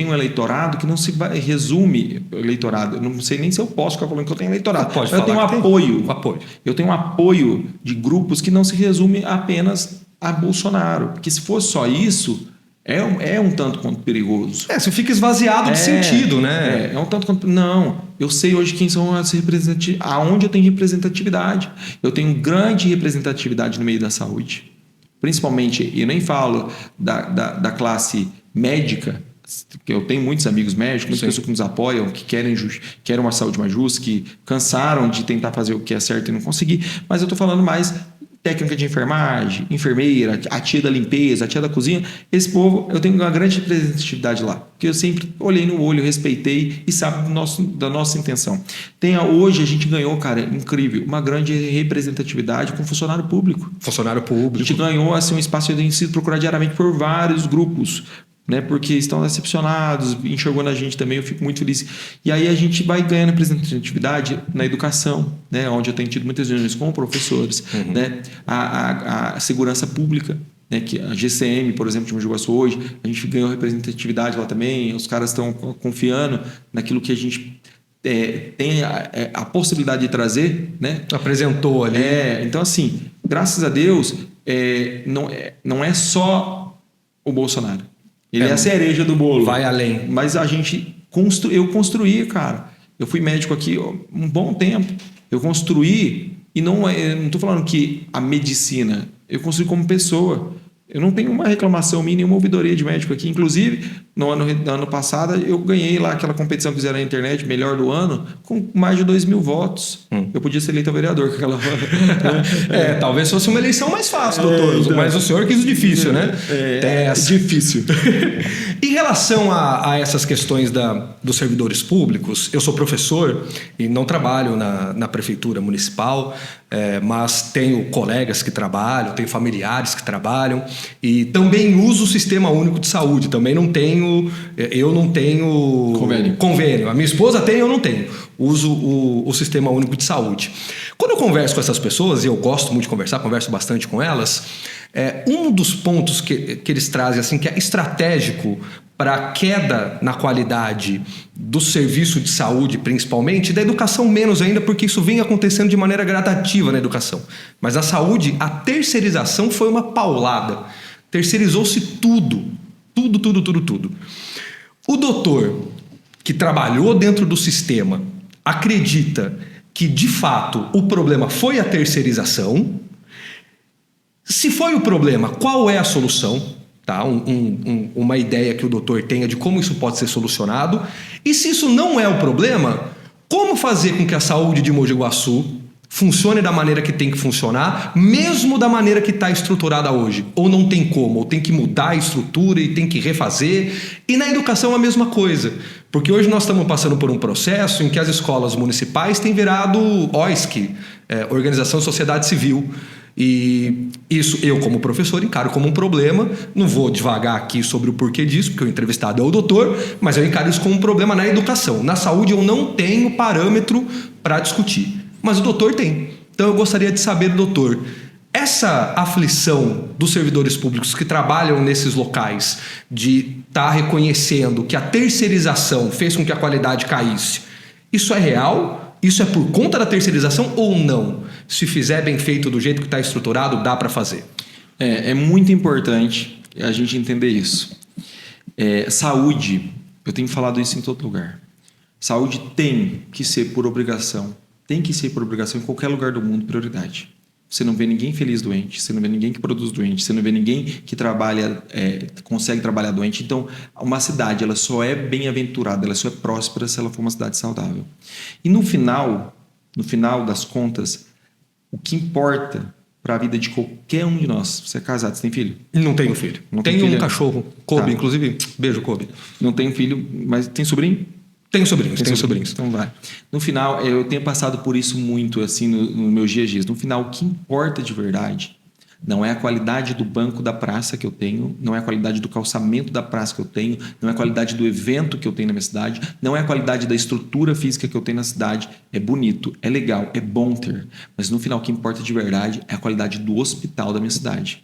um eleitorado que não se resume eleitorado. Eu não sei nem se eu posso ficar falando que eu tenho eleitorado. Eu tenho apoio. Eu tenho um apoio de grupos que não se resume apenas a Bolsonaro. Porque se fosse só isso, é um tanto quanto perigoso. Você fica esvaziado de sentido, né? É um tanto quanto... Não, eu sei hoje quem são as representativas, aonde eu tenho representatividade. Eu tenho grande representatividade no meio da saúde. Principalmente, eu nem falo da classe médica, que eu tenho muitos amigos médicos, muitas pessoas que nos apoiam, que querem uma saúde mais justa, que cansaram de tentar fazer o que é certo e não conseguir, mas eu estou falando mais técnica de enfermagem, enfermeira, a tia da limpeza, a tia da cozinha. Esse povo, eu tenho uma grande representatividade lá, porque eu sempre olhei no olho, respeitei e sabe da nossa intenção. Hoje a gente ganhou, cara, incrível, uma grande representatividade com funcionário público. A gente ganhou assim, um espaço de sido procurado diariamente por vários grupos, né? Porque estão decepcionados, enxergou na gente também, eu fico muito feliz. E aí a gente vai ganhando representatividade na educação, né? Onde eu tenho tido muitas reuniões com professores, né? A segurança pública, né? Que a GCM, por exemplo, de Mogi Guaçu hoje, a gente ganhou representatividade lá também, os caras estão confiando naquilo que a gente tem a possibilidade de trazer, né? Apresentou ali. Então, assim, graças a Deus, não é só o Bolsonaro. Ele é a cereja do bolo. Vai além. Mas eu construí, cara. Eu fui médico aqui um bom tempo. Eu construí, e não estou falando que a medicina, eu construí como pessoa. Eu não tenho uma reclamação minha, nenhuma ouvidoria de médico aqui. Inclusive, no ano passado, eu ganhei lá aquela competição que fizeram na internet, melhor do ano, com mais de 2.000 votos. Eu podia ser eleito a vereador com aquela... talvez fosse uma eleição mais fácil, doutor. Mas o senhor quis o difícil, né? Difícil. Em relação a essas questões dos servidores públicos, eu sou professor e não trabalho na prefeitura municipal, mas tenho colegas que trabalham, tenho familiares que trabalham e também uso o Sistema Único de Saúde. Também eu não tenho convênio. A minha esposa tem, eu não tenho. Uso o Sistema Único de Saúde. Quando eu converso com essas pessoas, e eu gosto muito de conversar, converso bastante com elas, um dos pontos que eles trazem assim, que é estratégico para a queda na qualidade do serviço de saúde, principalmente, da educação menos ainda, porque isso vem acontecendo de maneira gradativa na educação. Mas a saúde, a terceirização foi uma paulada. Terceirizou-se tudo. Tudo. O doutor, que trabalhou dentro do sistema, acredita que, de fato, o problema foi a terceirização. Se foi o problema, qual é a solução? Tá? Uma ideia que o doutor tenha de como isso pode ser solucionado. E se isso não é o problema, como fazer com que a saúde de Mogi Guaçu funcione da maneira que tem que funcionar, mesmo da maneira que está estruturada hoje? Ou não tem como? Ou tem que mudar a estrutura e tem que refazer? E na educação a mesma coisa. Porque hoje nós estamos passando por um processo em que as escolas municipais têm virado OSC, Organização Sociedade Civil. E isso eu, como professor, encaro como um problema. Não vou devagar aqui sobre o porquê disso, porque o entrevistado é o doutor, mas eu encaro isso como um problema na educação. Na saúde eu não tenho parâmetro para discutir, mas o doutor tem. Então eu gostaria de saber, doutor, essa aflição dos servidores públicos que trabalham nesses locais de estar reconhecendo que a terceirização fez com que a qualidade caísse, isso é real? Isso é por conta da terceirização ou não? Se fizer bem feito do jeito que está estruturado, dá para fazer? É muito importante a gente entender isso. Saúde, eu tenho falado isso em todo lugar. Saúde tem que ser por obrigação. Tem que ser por obrigação em qualquer lugar do mundo, prioridade. Você não vê ninguém feliz doente, você não vê ninguém que produz doente, você não vê ninguém que trabalha, consegue trabalhar doente. Então, uma cidade ela só é bem-aventurada, ela só é próspera se ela for uma cidade saudável. E no final das contas, o que importa para a vida de qualquer um de nós, você é casado, você tem filho? Não tenho filho. Tenho um cachorro, Kobe, inclusive. Beijo, Kobe. Não tenho filho, mas tem sobrinho? Tenho sobrinhos. Então vai. No final, eu tenho passado por isso muito assim no meus dias a dias. No final, o que importa de verdade não é a qualidade do banco da praça que eu tenho, não é a qualidade do calçamento da praça que eu tenho, não é a qualidade do evento que eu tenho na minha cidade, não é a qualidade da estrutura física que eu tenho na cidade. É bonito, é legal, é bom ter. Mas no final, o que importa de verdade é a qualidade do hospital da minha cidade.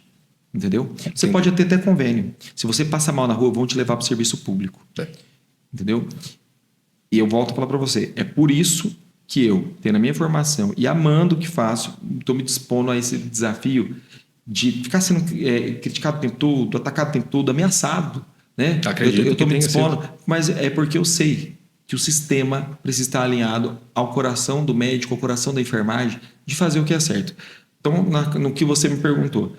Entendeu? Você pode ter até convênio. Se você passa mal na rua, vão te levar para o serviço público. Entendeu? E eu volto a falar para você, é por isso que eu, tendo a minha formação e amando o que faço, estou me dispondo a esse desafio de ficar sendo criticado o tempo todo, atacado o tempo todo, ameaçado. Né? Eu estou me dispondo, mas é porque eu sei que o sistema precisa estar alinhado ao coração do médico, ao coração da enfermagem, de fazer o que é certo. Então, no que você me perguntou,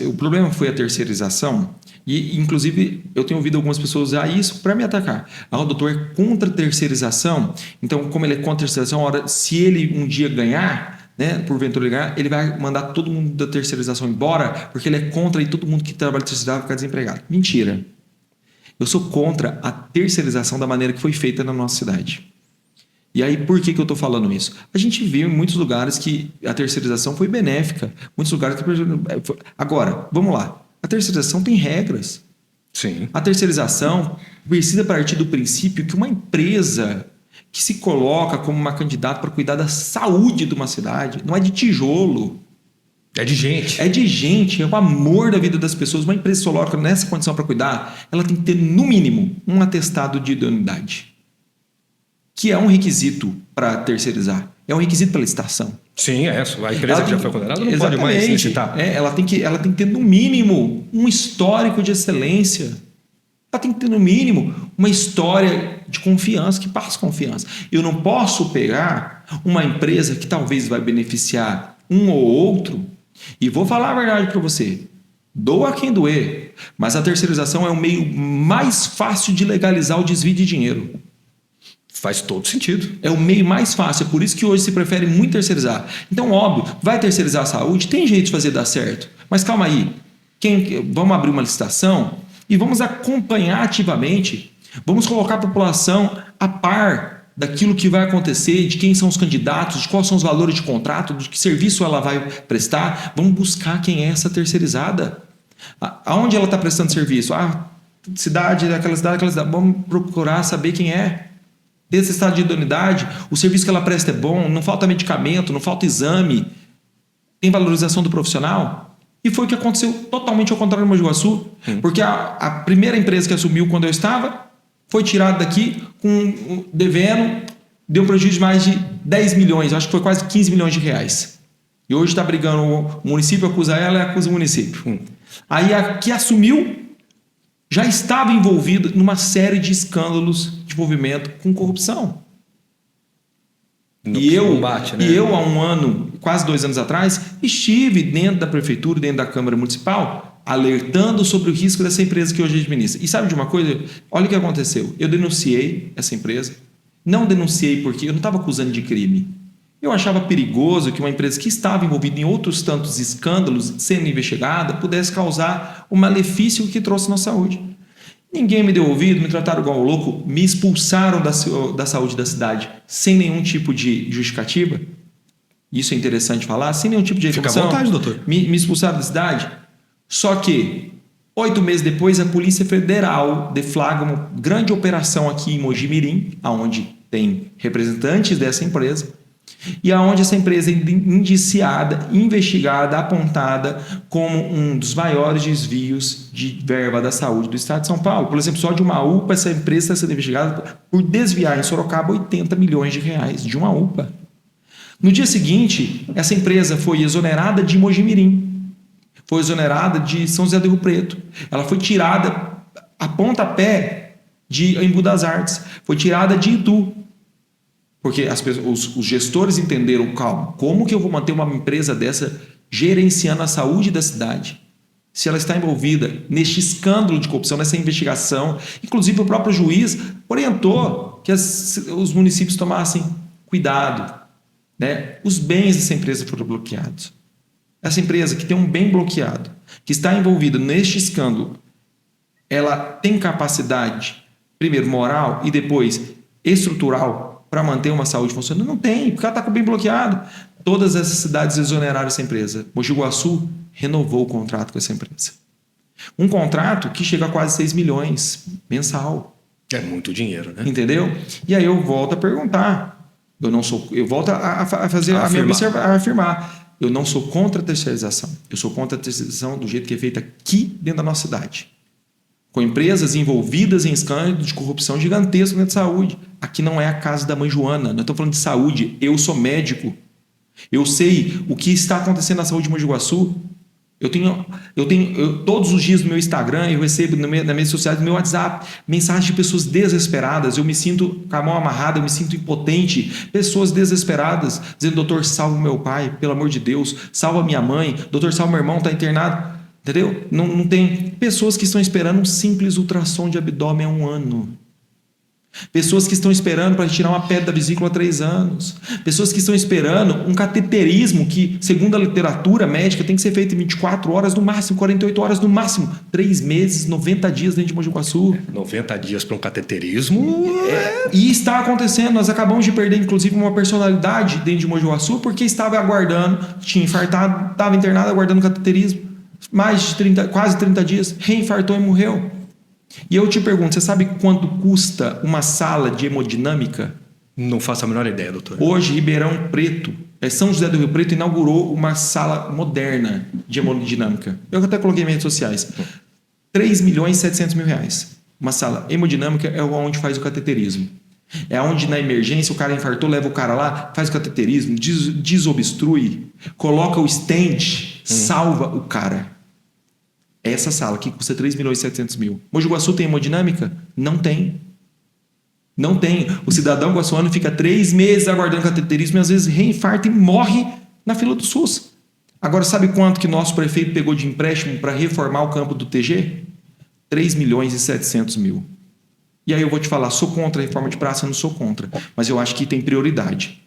o problema foi a terceirização. E, inclusive, eu tenho ouvido algumas pessoas usar isso para me atacar. O doutor é contra a terceirização. Então, como ele é contra a terceirização, se ele um dia ganhar, né, porventura ele ganhar, ele vai mandar todo mundo da terceirização embora, porque ele é contra e todo mundo que trabalha terceirizado vai ficar desempregado. Mentira. Eu sou contra a terceirização da maneira que foi feita na nossa cidade. E aí, por que eu estou falando isso? A gente viu em muitos lugares que a terceirização foi benéfica. Muitos lugares que... Agora, vamos lá. A terceirização tem regras. Sim. A terceirização precisa partir do princípio que uma empresa que se coloca como uma candidata para cuidar da saúde de uma cidade não é de tijolo. É de gente. É de gente, é o amor da vida das pessoas. Uma empresa que se coloca nessa condição para cuidar, ela tem que ter, no mínimo, um atestado de idoneidade, que é um requisito para terceirizar. É um requisito para licitação. Sim, a empresa que já foi condenada não pode mais licitar. Ela tem que ter, no mínimo, um histórico de excelência. Ela tem que ter, no mínimo, uma história de confiança, que passa confiança. Eu não posso pegar uma empresa que talvez vai beneficiar um ou outro, e vou falar a verdade para você, doa quem doer, mas a terceirização é o meio mais fácil de legalizar o desvio de dinheiro. Faz todo sentido. É o meio mais fácil, é por isso que hoje se prefere muito terceirizar. Então, óbvio, vai terceirizar a saúde, tem jeito de fazer dar certo. Mas calma aí, vamos abrir uma licitação e vamos acompanhar ativamente, vamos colocar a população a par daquilo que vai acontecer, de quem são os candidatos, de quais são os valores de contrato, de que serviço ela vai prestar. Vamos buscar quem é essa terceirizada. Aonde ela está prestando serviço? Cidade, daquela cidade. Vamos procurar saber quem é. Desse estado de idoneidade, o serviço que ela presta é bom, não falta medicamento, não falta exame, tem valorização do profissional. E foi o que aconteceu totalmente ao contrário no Mogi Guaçu, porque a primeira empresa que assumiu quando eu estava foi tirada daqui devendo, deu um prejuízo de mais de 10 milhões, acho que foi quase 15 milhões de reais. E hoje está brigando, o município acusa ela e acusa o município. Aí a que assumiu já estava envolvido numa série de escândalos de envolvimento com corrupção. E eu, há um ano, quase 2 anos atrás, estive dentro da prefeitura, dentro da Câmara Municipal, alertando sobre o risco dessa empresa que hoje administra. E sabe de uma coisa? Olha o que aconteceu. Eu denunciei essa empresa. Não denunciei porque eu não estava acusando de crime. Eu achava perigoso que uma empresa que estava envolvida em outros tantos escândalos, sendo investigada, pudesse causar o malefício que trouxe na saúde. Ninguém me deu ouvido, me trataram igual louco, me expulsaram da saúde da cidade sem nenhum tipo de justificativa. Isso é interessante falar, sem nenhum tipo de Fica à vontade, doutor. Me expulsaram da cidade. Só que 8 meses depois, a Polícia Federal deflagra uma grande operação aqui em Mojimirim, onde tem representantes dessa empresa, e aonde essa empresa é indiciada, investigada, apontada como um dos maiores desvios de verba da saúde do estado de São Paulo. Por exemplo, só de uma UPA, essa empresa está sendo investigada por desviar em Sorocaba 80 milhões de reais de uma UPA. No dia seguinte, essa empresa foi exonerada de Mojimirim, foi exonerada de São José do Rio Preto. Ela foi tirada a pontapé de Embu das Artes, foi tirada de Itu. Porque os gestores entenderam, calma, como que eu vou manter uma empresa dessa gerenciando a saúde da cidade? Se ela está envolvida neste escândalo de corrupção, nessa investigação, inclusive o próprio juiz orientou que os municípios tomassem cuidado, né? Os bens dessa empresa foram bloqueados. Essa empresa que tem um bem bloqueado, que está envolvida neste escândalo, ela tem capacidade, primeiro moral e depois estrutural, para manter uma saúde funcionando? Não tem, porque ela está com o bem bloqueado. Todas essas cidades exoneraram essa empresa. Mogi Guaçu renovou o contrato com essa empresa. Um contrato que chega a quase 6 milhões mensal. É muito dinheiro, né? Entendeu? E aí eu volto a perguntar. Eu volto a fazer a afirmar. Eu não sou contra a terceirização. Eu sou contra a terceirização do jeito que é feita aqui dentro da nossa cidade. Com empresas envolvidas em escândalos de corrupção gigantesco dentro de saúde. Aqui não é a casa da mãe Joana, não estou falando de saúde, eu sou médico. Eu sei o que está acontecendo na saúde de Mogi Guaçu. Eu todos os dias no meu Instagram, eu recebo nas minhas redes sociais, no meu WhatsApp, mensagens de pessoas desesperadas. Eu me sinto com a mão amarrada, eu me sinto impotente. Pessoas desesperadas, dizendo, doutor, salva meu pai, pelo amor de Deus, salva minha mãe, doutor, salva meu irmão, está internado. Entendeu? Não tem pessoas que estão esperando um simples ultrassom de abdômen há 1 ano. Pessoas que estão esperando para tirar uma pedra da vesícula há 3 anos. Pessoas que estão esperando um cateterismo que, segundo a literatura médica, tem que ser feito em 24 horas no máximo, 48 horas no máximo. 3 meses, 90 dias dentro de Mogi Guaçu. 90 dias para um cateterismo. E está acontecendo. Nós acabamos de perder, inclusive, uma personalidade dentro de Mogi Guaçu porque estava aguardando, tinha infartado, estava internado aguardando o cateterismo. Mais de quase 30 dias, reinfartou e morreu. E eu te pergunto, você sabe quanto custa uma sala de hemodinâmica? Não faço a menor ideia, doutor. Hoje, Ribeirão Preto, São José do Rio Preto inaugurou uma sala moderna de hemodinâmica. Eu até coloquei nas redes sociais. 3 milhões e 700 mil reais. Uma sala hemodinâmica é onde faz o cateterismo. É onde na emergência o cara infartou, leva o cara lá, faz o cateterismo, desobstrui, coloca o stent, salva o cara. Essa sala aqui custa 3 milhões e 700 mil. Mogi Guaçu tem hemodinâmica? Não tem. Não tem. O cidadão guaçuano fica 3 meses aguardando cateterismo e às vezes reinfarta e morre na fila do SUS. Agora, sabe quanto que nosso prefeito pegou de empréstimo para reformar o campo do TG? 3 milhões e 700 mil. E aí eu vou te falar, sou contra a reforma de praça? Não sou contra. Mas eu acho que tem prioridade.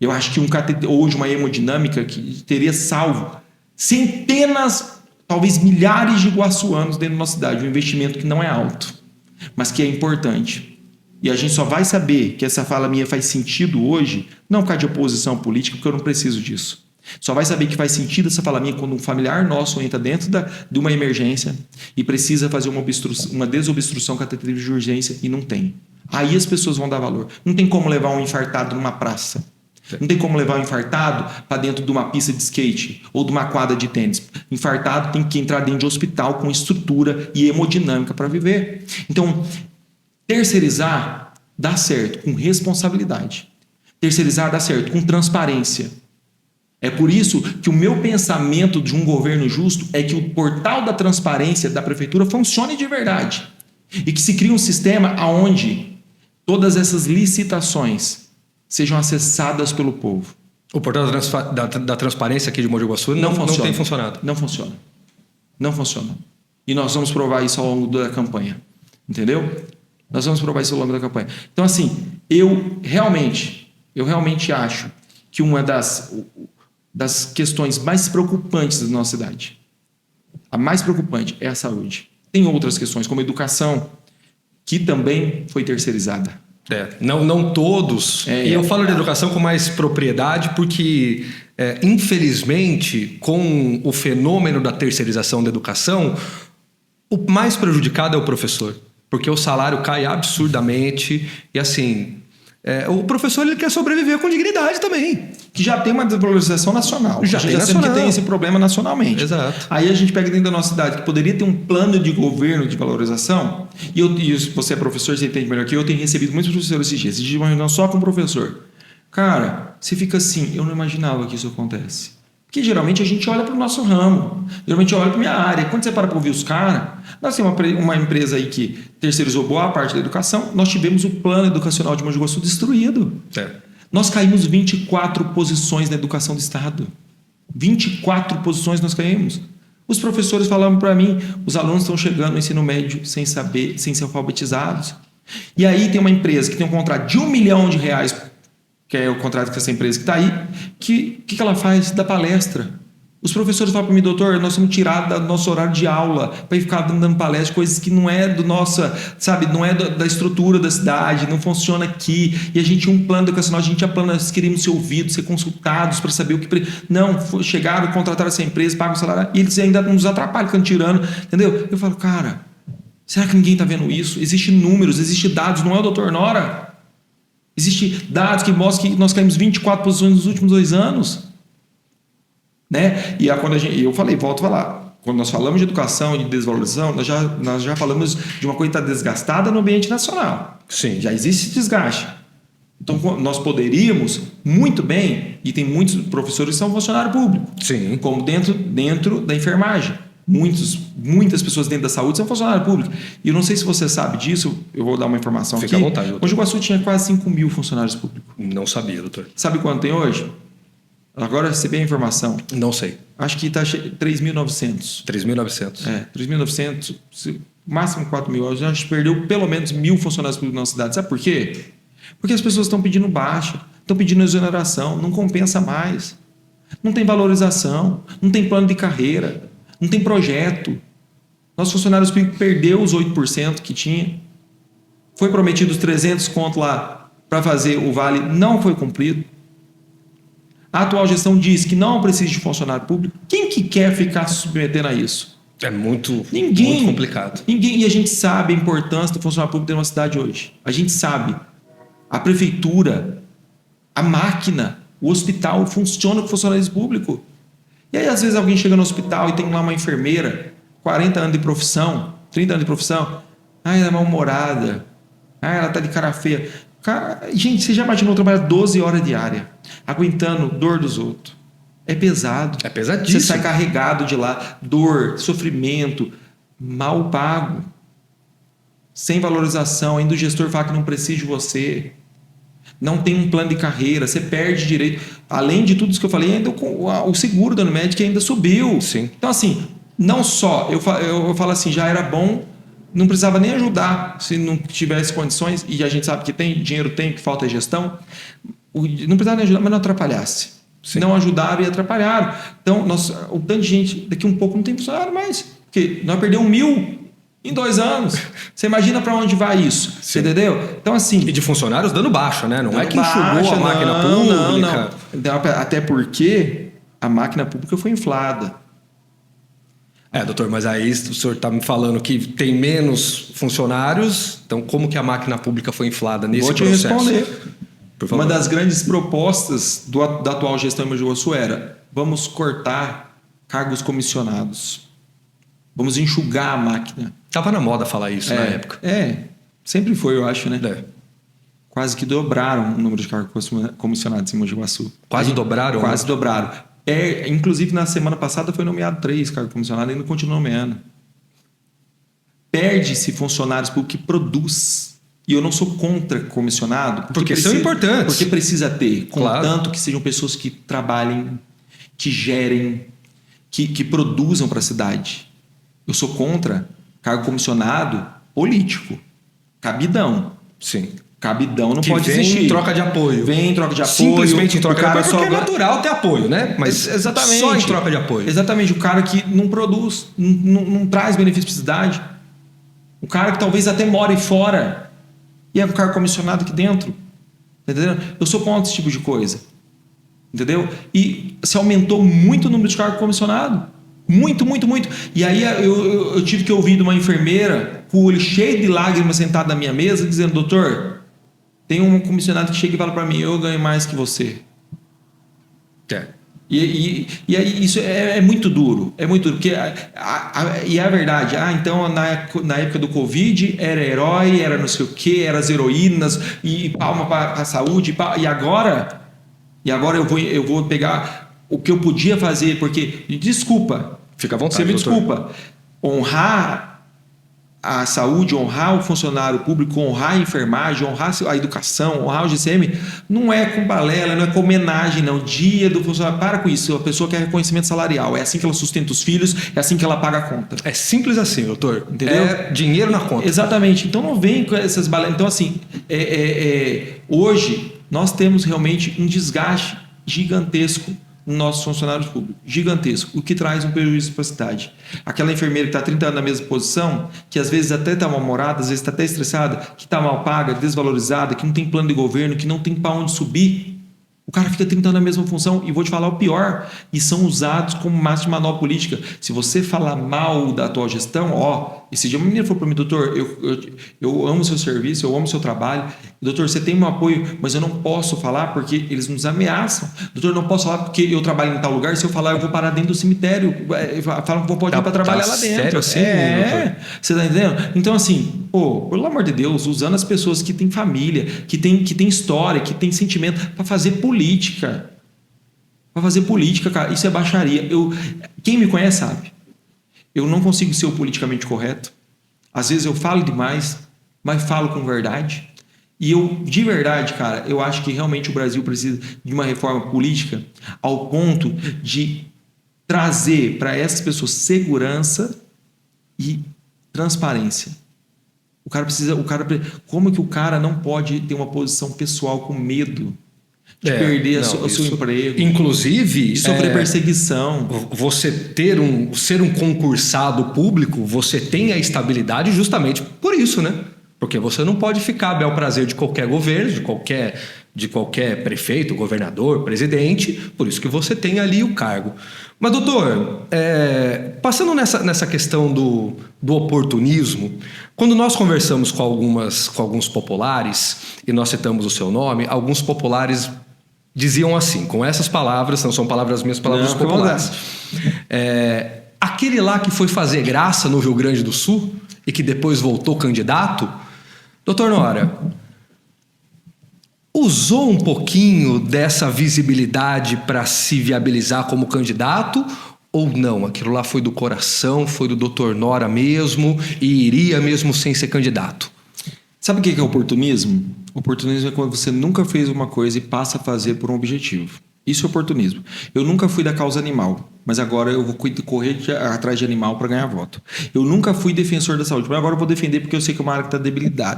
Eu acho que hoje uma hemodinâmica que teria salvo centenas, talvez milhares de guaçuanos dentro da nossa cidade. Um investimento que não é alto, mas que é importante. E a gente só vai saber que essa fala minha faz sentido hoje, não por causa de oposição política, porque eu não preciso disso. Só vai saber que faz sentido essa fala minha quando um familiar nosso entra dentro de uma emergência e precisa fazer uma desobstrução cateterítica de urgência e não tem. Aí as pessoas vão dar valor. Não tem como levar um infartado numa praça. Não tem como levar um infartado para dentro de uma pista de skate ou de uma quadra de tênis. Infartado tem que entrar dentro de hospital com estrutura e hemodinâmica para viver. Então, terceirizar dá certo com responsabilidade. Terceirizar dá certo com transparência. É por isso que o meu pensamento de um governo justo é que o portal da transparência da prefeitura funcione de verdade. E que se crie um sistema onde todas essas licitações sejam acessadas pelo povo. O portal da transparência aqui de Mogi Guaçu não tem funcionado. Não funciona. Não funciona. E nós vamos provar isso ao longo da campanha. Entendeu? Nós vamos provar isso ao longo da campanha. Então, assim, eu realmente acho que uma das questões mais preocupantes da nossa cidade, a mais preocupante é a saúde. Tem outras questões, como a educação, que também foi terceirizada. Não todos. E eu falo de educação com mais propriedade porque, infelizmente, com o fenômeno da terceirização da educação, o mais prejudicado é o professor. Porque o salário cai absurdamente e, assim, o professor ele quer sobreviver com dignidade também. Que já tem uma desvalorização nacional. Já tem esse problema nacionalmente. Exato. Aí a gente pega dentro da nossa cidade que poderia ter um plano de governo de valorização. E você é professor, você entende melhor que eu tenho recebido muitos professores esses dias. Esses dias uma reunião só com o professor. Cara, você fica assim, eu não imaginava que isso acontece. Porque geralmente a gente olha para o nosso ramo. Geralmente eu olho para a minha área. Quando você para ouvir os caras, nós temos uma empresa aí que terceirizou boa parte da educação. Nós tivemos o plano educacional de Mogi Guaçu destruído. Nós caímos 24 posições na educação do Estado. 24 posições nós caímos. Os professores falavam para mim, os alunos estão chegando no ensino médio sem saber, sem ser alfabetizados. E aí tem uma empresa que tem um contrato de R$1 milhão, que é o contrato com essa empresa que está aí, que ela faz? Dá palestra. Os professores falam para mim, doutor, nós somos tirados do nosso horário de aula para ficar dando palestra, coisas que não é do nossa, sabe, não é da estrutura da cidade, não funciona aqui. E a gente tinha um plano educacional, a gente tinha plano, nós queríamos ser ouvidos, ser consultados para saber o que... Não, chegaram, contrataram essa empresa, pagam o salário, e eles ainda nos atrapalham, ficam tirando, entendeu? Eu falo, cara, será que ninguém está vendo isso? Existem números, existem dados, não é o doutor Nora? Existem dados que mostram que nós caímos 24 posições nos últimos 2 anos. Né? E quando eu falei, volto a falar, quando nós falamos de educação e de desvalorização, nós já falamos de uma coisa que está desgastada no ambiente nacional. Sim. Já existe desgaste. Então, nós poderíamos, muito bem, e tem muitos professores que são funcionário público. Sim. Como dentro da enfermagem. Muitas pessoas dentro da saúde são funcionário público. E eu não sei se você sabe disso, eu vou dar uma informação aqui. Fica à vontade, doutor. Hoje o Guaçu tinha quase 5 mil funcionários públicos. Não sabia, doutor. Sabe quanto tem hoje? Agora recebi a informação. Não sei. Acho que está 3.900. 3.900. 3.900. Máximo 4.000. A gente perdeu pelo menos 1.000 funcionários públicos na nossa cidade. Sabe por quê? Porque as pessoas estão pedindo baixa, estão pedindo exoneração, não compensa mais. Não tem valorização, não tem plano de carreira, não tem projeto. Nossos funcionários públicos perdeu os 8% que tinha. Foi prometido os 300 conto lá para fazer o vale, não foi cumprido. A atual gestão diz que não precisa de funcionário público. Quem que quer ficar se submetendo a isso? É muito complicado. Ninguém. E a gente sabe a importância do funcionário público dentro de uma cidade hoje. A gente sabe. A prefeitura, a máquina, o hospital funciona com funcionário público. E aí, às vezes, alguém chega no hospital e tem lá uma enfermeira, 40 anos de profissão, 30 anos de profissão. Ela é mal-humorada. Ela tá de cara feia. Cara, gente, você já imaginou trabalhar 12 horas diária, aguentando dor dos outros? É pesado. É pesadíssimo. Você sai carregado de lá, dor, sofrimento, mal pago, sem valorização. Ainda o gestor fala que não precisa de você. Não tem um plano de carreira, você perde direito. Além de tudo isso que eu falei, ainda o seguro da Unimed ainda subiu. Sim. Então, assim, não só, eu falo assim, já era bom, não precisava nem ajudar se não tivesse condições, e a gente sabe que tem dinheiro, que falta é gestão. Não precisava nem ajudar, mas não atrapalhasse. Se não ajudaram e atrapalharam. Então, o tanto de gente, daqui um pouco não tem funcionário mais. Porque nós perdemos 1.000 em 2 anos. Você imagina para onde vai isso? Você entendeu? Então, assim... E de funcionários dando baixa, né? Não é que enxugou a máquina pública. Não. Até porque a máquina pública foi inflada. Doutor, mas aí o senhor está me falando que tem menos funcionários, então como que a máquina pública foi inflada nesse processo? Vou te responder. Por favor. Uma das grandes propostas da atual gestão em Mogi Guaçu era: vamos cortar cargos comissionados. Vamos enxugar a máquina. Estava na moda falar isso na época. Sempre foi, eu acho, né? Quase que dobraram o número de cargos comissionados em Mogi Guaçu. Quase dobraram? Quase dobraram. Inclusive, na semana passada foi nomeado 3 cargos comissionados e ainda continua nomeando. Perde-se funcionários públicos que produz. E eu não sou contra comissionado. Porque são importantes. Porque precisa ter. Claro. Contanto que sejam pessoas que trabalhem, que gerem, que produzam para a cidade. Eu sou contra cargo comissionado político. Cabidão. Sim. Cabidão não Que pode vem existir. em troca de apoio. Vem em troca de apoio. Simplesmente em troca de cara apoio, porque é natural ter apoio, né? Mas exatamente. só em troca de apoio. Exatamente. O cara que não produz, não traz benefício para a cidade. O cara que talvez até more fora e é um cara comissionado aqui dentro. Tá entendendo? Eu sou contra esse tipo de coisa. Entendeu? E se aumentou muito o número de cargo comissionado. Muito, muito, muito. E aí eu tive que ouvir de uma enfermeira com o olho cheio de lágrimas sentada na minha mesa, dizendo: doutor, tem um comissionado que chega e fala para mim: eu ganho mais que você. E aí isso é muito duro. É muito duro. Porque e é a verdade. Então na época do Covid era herói, era não sei o quê, era as heroínas, e palma para a saúde. E agora eu vou pegar o que eu podia fazer, porque, desculpa, fica à vontade, você me doutor. desculpa, honrar a saúde, honrar o funcionário público, honrar a enfermagem, honrar a educação, honrar o GCM, não é com balela, não é com homenagem, não. Dia do funcionário, para com isso. A pessoa quer reconhecimento salarial, é assim que ela sustenta os filhos, é assim que ela paga a conta. É simples assim, doutor. Entendeu? É dinheiro na conta. Exatamente. Então não vem com essas balelas. Então, assim, hoje nós temos realmente um desgaste gigantesco nos nossos funcionários públicos. Gigantesco. O que traz um prejuízo para a cidade. Aquela enfermeira que está 30 anos na mesma posição, que às vezes até está mal-humorada, às vezes está até estressada, que está mal paga, desvalorizada, que não tem plano de governo, que não tem para onde subir. O cara fica 30 anos na mesma função, e vou te falar o pior, e são usados como massa de manobra política. Se você falar mal da atual gestão, esse dia uma menina falou para mim: doutor, eu amo o seu serviço, eu amo o seu trabalho, doutor, você tem meu apoio, mas eu não posso falar porque eles nos ameaçam. Doutor, eu não posso falar porque eu trabalho em tal lugar, se eu falar eu vou parar dentro do cemitério, falam que vou pode ir para trabalhar lá dentro. Sério assim, doutor? Você tá entendendo? Então, assim, pelo amor de Deus, usando as pessoas que têm família, que têm história, que têm sentimento, para fazer política. Para fazer política, cara, isso é baixaria. Quem me conhece sabe. Eu não consigo ser o politicamente correto. Às vezes eu falo demais, mas falo com verdade. E de verdade, cara, eu acho que realmente o Brasil precisa de uma reforma política ao ponto de trazer para essas pessoas segurança e transparência. Como que o cara não pode ter uma posição pessoal com medo de perder o seu emprego? Inclusive, de sofrer perseguição. Você ser um concursado público, você tem a estabilidade justamente por isso, né? Porque você não pode ficar a bel prazer de qualquer governo, de qualquer prefeito, governador, presidente, por isso que você tem ali o cargo. Mas, doutor, passando nessa questão do oportunismo, quando nós conversamos com alguns populares, e nós citamos o seu nome, alguns populares diziam assim, com essas palavras, não são palavras minhas, palavras dos populares. Aquele lá que foi fazer graça no Rio Grande do Sul e que depois voltou candidato, doutor Nora, usou um pouquinho dessa visibilidade para se viabilizar como candidato ou não? Aquilo lá foi do coração, foi do doutor Nora mesmo e iria mesmo sem ser candidato? Sabe o que é oportunismo? Oportunismo é quando você nunca fez uma coisa e passa a fazer por um objetivo. Isso é oportunismo. Eu nunca fui da causa animal, mas agora eu vou correr atrás de animal para ganhar voto. Eu nunca fui defensor da saúde, mas agora eu vou defender porque eu sei que é uma área que está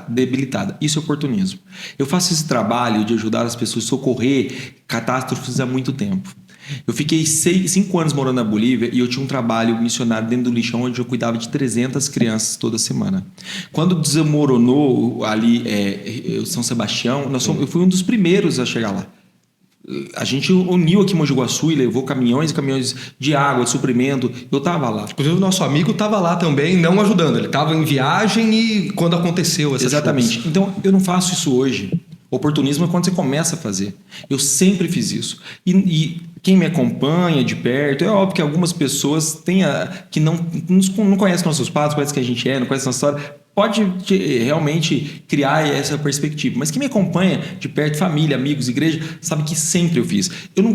debilitada. Isso é oportunismo. Eu faço esse trabalho de ajudar as pessoas a socorrer catástrofes há muito tempo. Eu fiquei 5 anos morando na Bolívia e eu tinha um trabalho missionário dentro do lixão onde eu cuidava de 300 crianças toda semana. Quando desmoronou ali São Sebastião, eu fui um dos primeiros a chegar lá. A gente uniu aqui em Mogi Guaçu e levou caminhões e caminhões de água, de suprimento. Eu estava lá. Inclusive o nosso amigo estava lá também, não ajudando. Ele estava em viagem e quando aconteceu essa Exatamente. chuva. Então, eu não faço isso hoje. Oportunismo é quando você começa a fazer. Eu sempre fiz isso. E quem me acompanha de perto, é óbvio que algumas pessoas que não conhecem nossos passos, conhecem quem a gente não conhecem nossa história, pode realmente criar essa perspectiva. Mas quem me acompanha de perto, família, amigos, igreja, sabe que sempre eu fiz.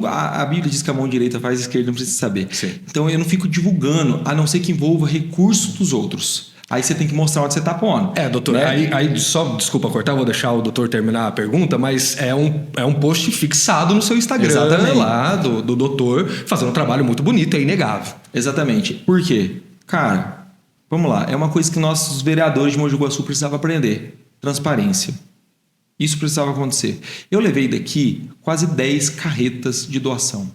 A Bíblia diz que a mão direita faz a esquerda, não precisa saber. Sim. Então eu não fico divulgando, a não ser que envolva recursos dos outros. Aí você tem que mostrar onde você está pondo. Doutor, né? aí só, desculpa cortar, vou deixar o doutor terminar a pergunta, mas é um post fixado no seu Instagram. Exatamente. Lá do doutor, fazendo um trabalho muito bonito, é inegável. Exatamente. Por quê? Cara, vamos lá, é uma coisa que nossos vereadores de Mogi Guaçu precisavam aprender. Transparência. Isso precisava acontecer. Eu levei daqui quase 10 carretas de doação.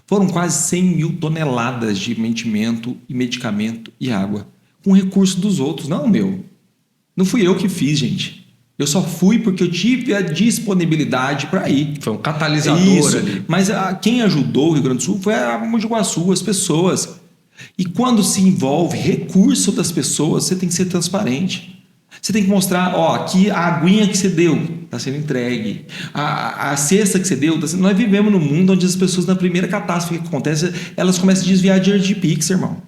Foram quase 100 mil toneladas de mantimento e medicamento e água. Com recurso dos outros, não meu. Não fui eu que fiz, gente. Eu só fui porque eu tive a disponibilidade para ir. Foi um catalisador ali. Mas quem ajudou o Rio Grande do Sul foi a Mogi Guaçu, as pessoas. E quando se envolve recurso das pessoas, você tem que ser transparente. Você tem que mostrar, aqui a aguinha que você deu está sendo entregue. A cesta que você deu, nós vivemos num mundo onde as pessoas, na primeira catástrofe que acontece, elas começam a desviar dinheiro de Pix, irmão.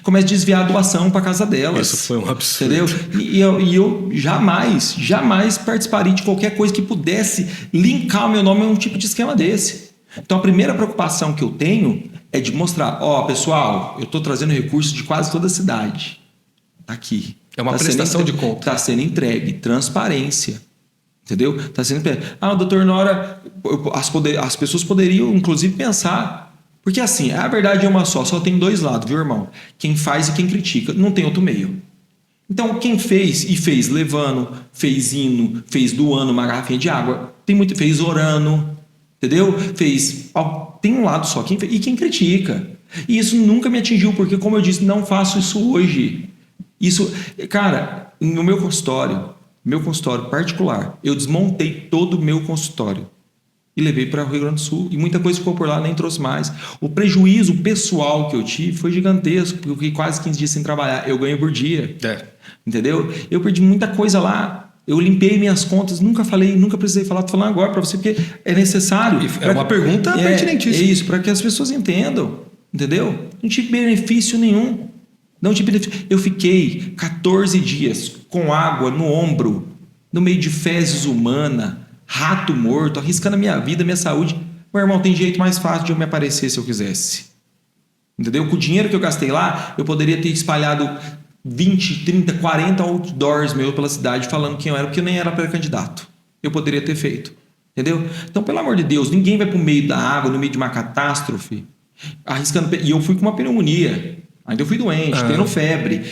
Começam a desviar a doação para casa delas. Isso foi um absurdo. Entendeu? E eu jamais participaria de qualquer coisa que pudesse linkar o meu nome a um tipo de esquema desse. Então a primeira preocupação que eu tenho é de mostrar, pessoal, eu estou trazendo recursos de quase toda a cidade. Está aqui. É uma prestação de conta. Está sendo entregue. Transparência. Entendeu? Está sendo entregue. Doutor Nora, as pessoas poderiam, inclusive, pensar. Porque assim, a verdade é uma só tem dois lados, viu, irmão? Quem faz e quem critica. Não tem outro meio. Então, quem fez levando, fez indo, fez doando uma garrafinha de água, fez orando, entendeu? Tem um lado só, e quem critica. E isso nunca me atingiu, porque, como eu disse, não faço isso hoje. Isso, cara, no meu consultório particular, eu desmontei todo o meu consultório e levei para o Rio Grande do Sul. E muita coisa ficou por lá, nem trouxe mais. O prejuízo pessoal que eu tive foi gigantesco, porque eu fiquei quase 15 dias sem trabalhar. Eu ganho por dia. Entendeu? Eu perdi muita coisa lá. Eu limpei minhas contas, nunca precisei falar. Estou falando agora para você, porque é necessário. É uma pergunta pertinentíssima. É isso, para que as pessoas entendam. Entendeu? Não tive benefício nenhum. Não tive benefício. Eu fiquei 14 dias com água no ombro, no meio de fezes humana, rato morto, arriscando a minha vida, a minha saúde. Meu irmão, tem jeito mais fácil de eu me aparecer se eu quisesse. Entendeu? Com o dinheiro que eu gastei lá, eu poderia ter espalhado 20, 30, 40 outdoors meus pela cidade falando quem eu era, porque eu nem era pré-candidato. Eu poderia ter feito. Entendeu? Então, pelo amor de Deus, ninguém vai para o meio da água, no meio de uma catástrofe, arriscando. E eu fui com uma pneumonia. Ainda eu fui doente, tendo febre,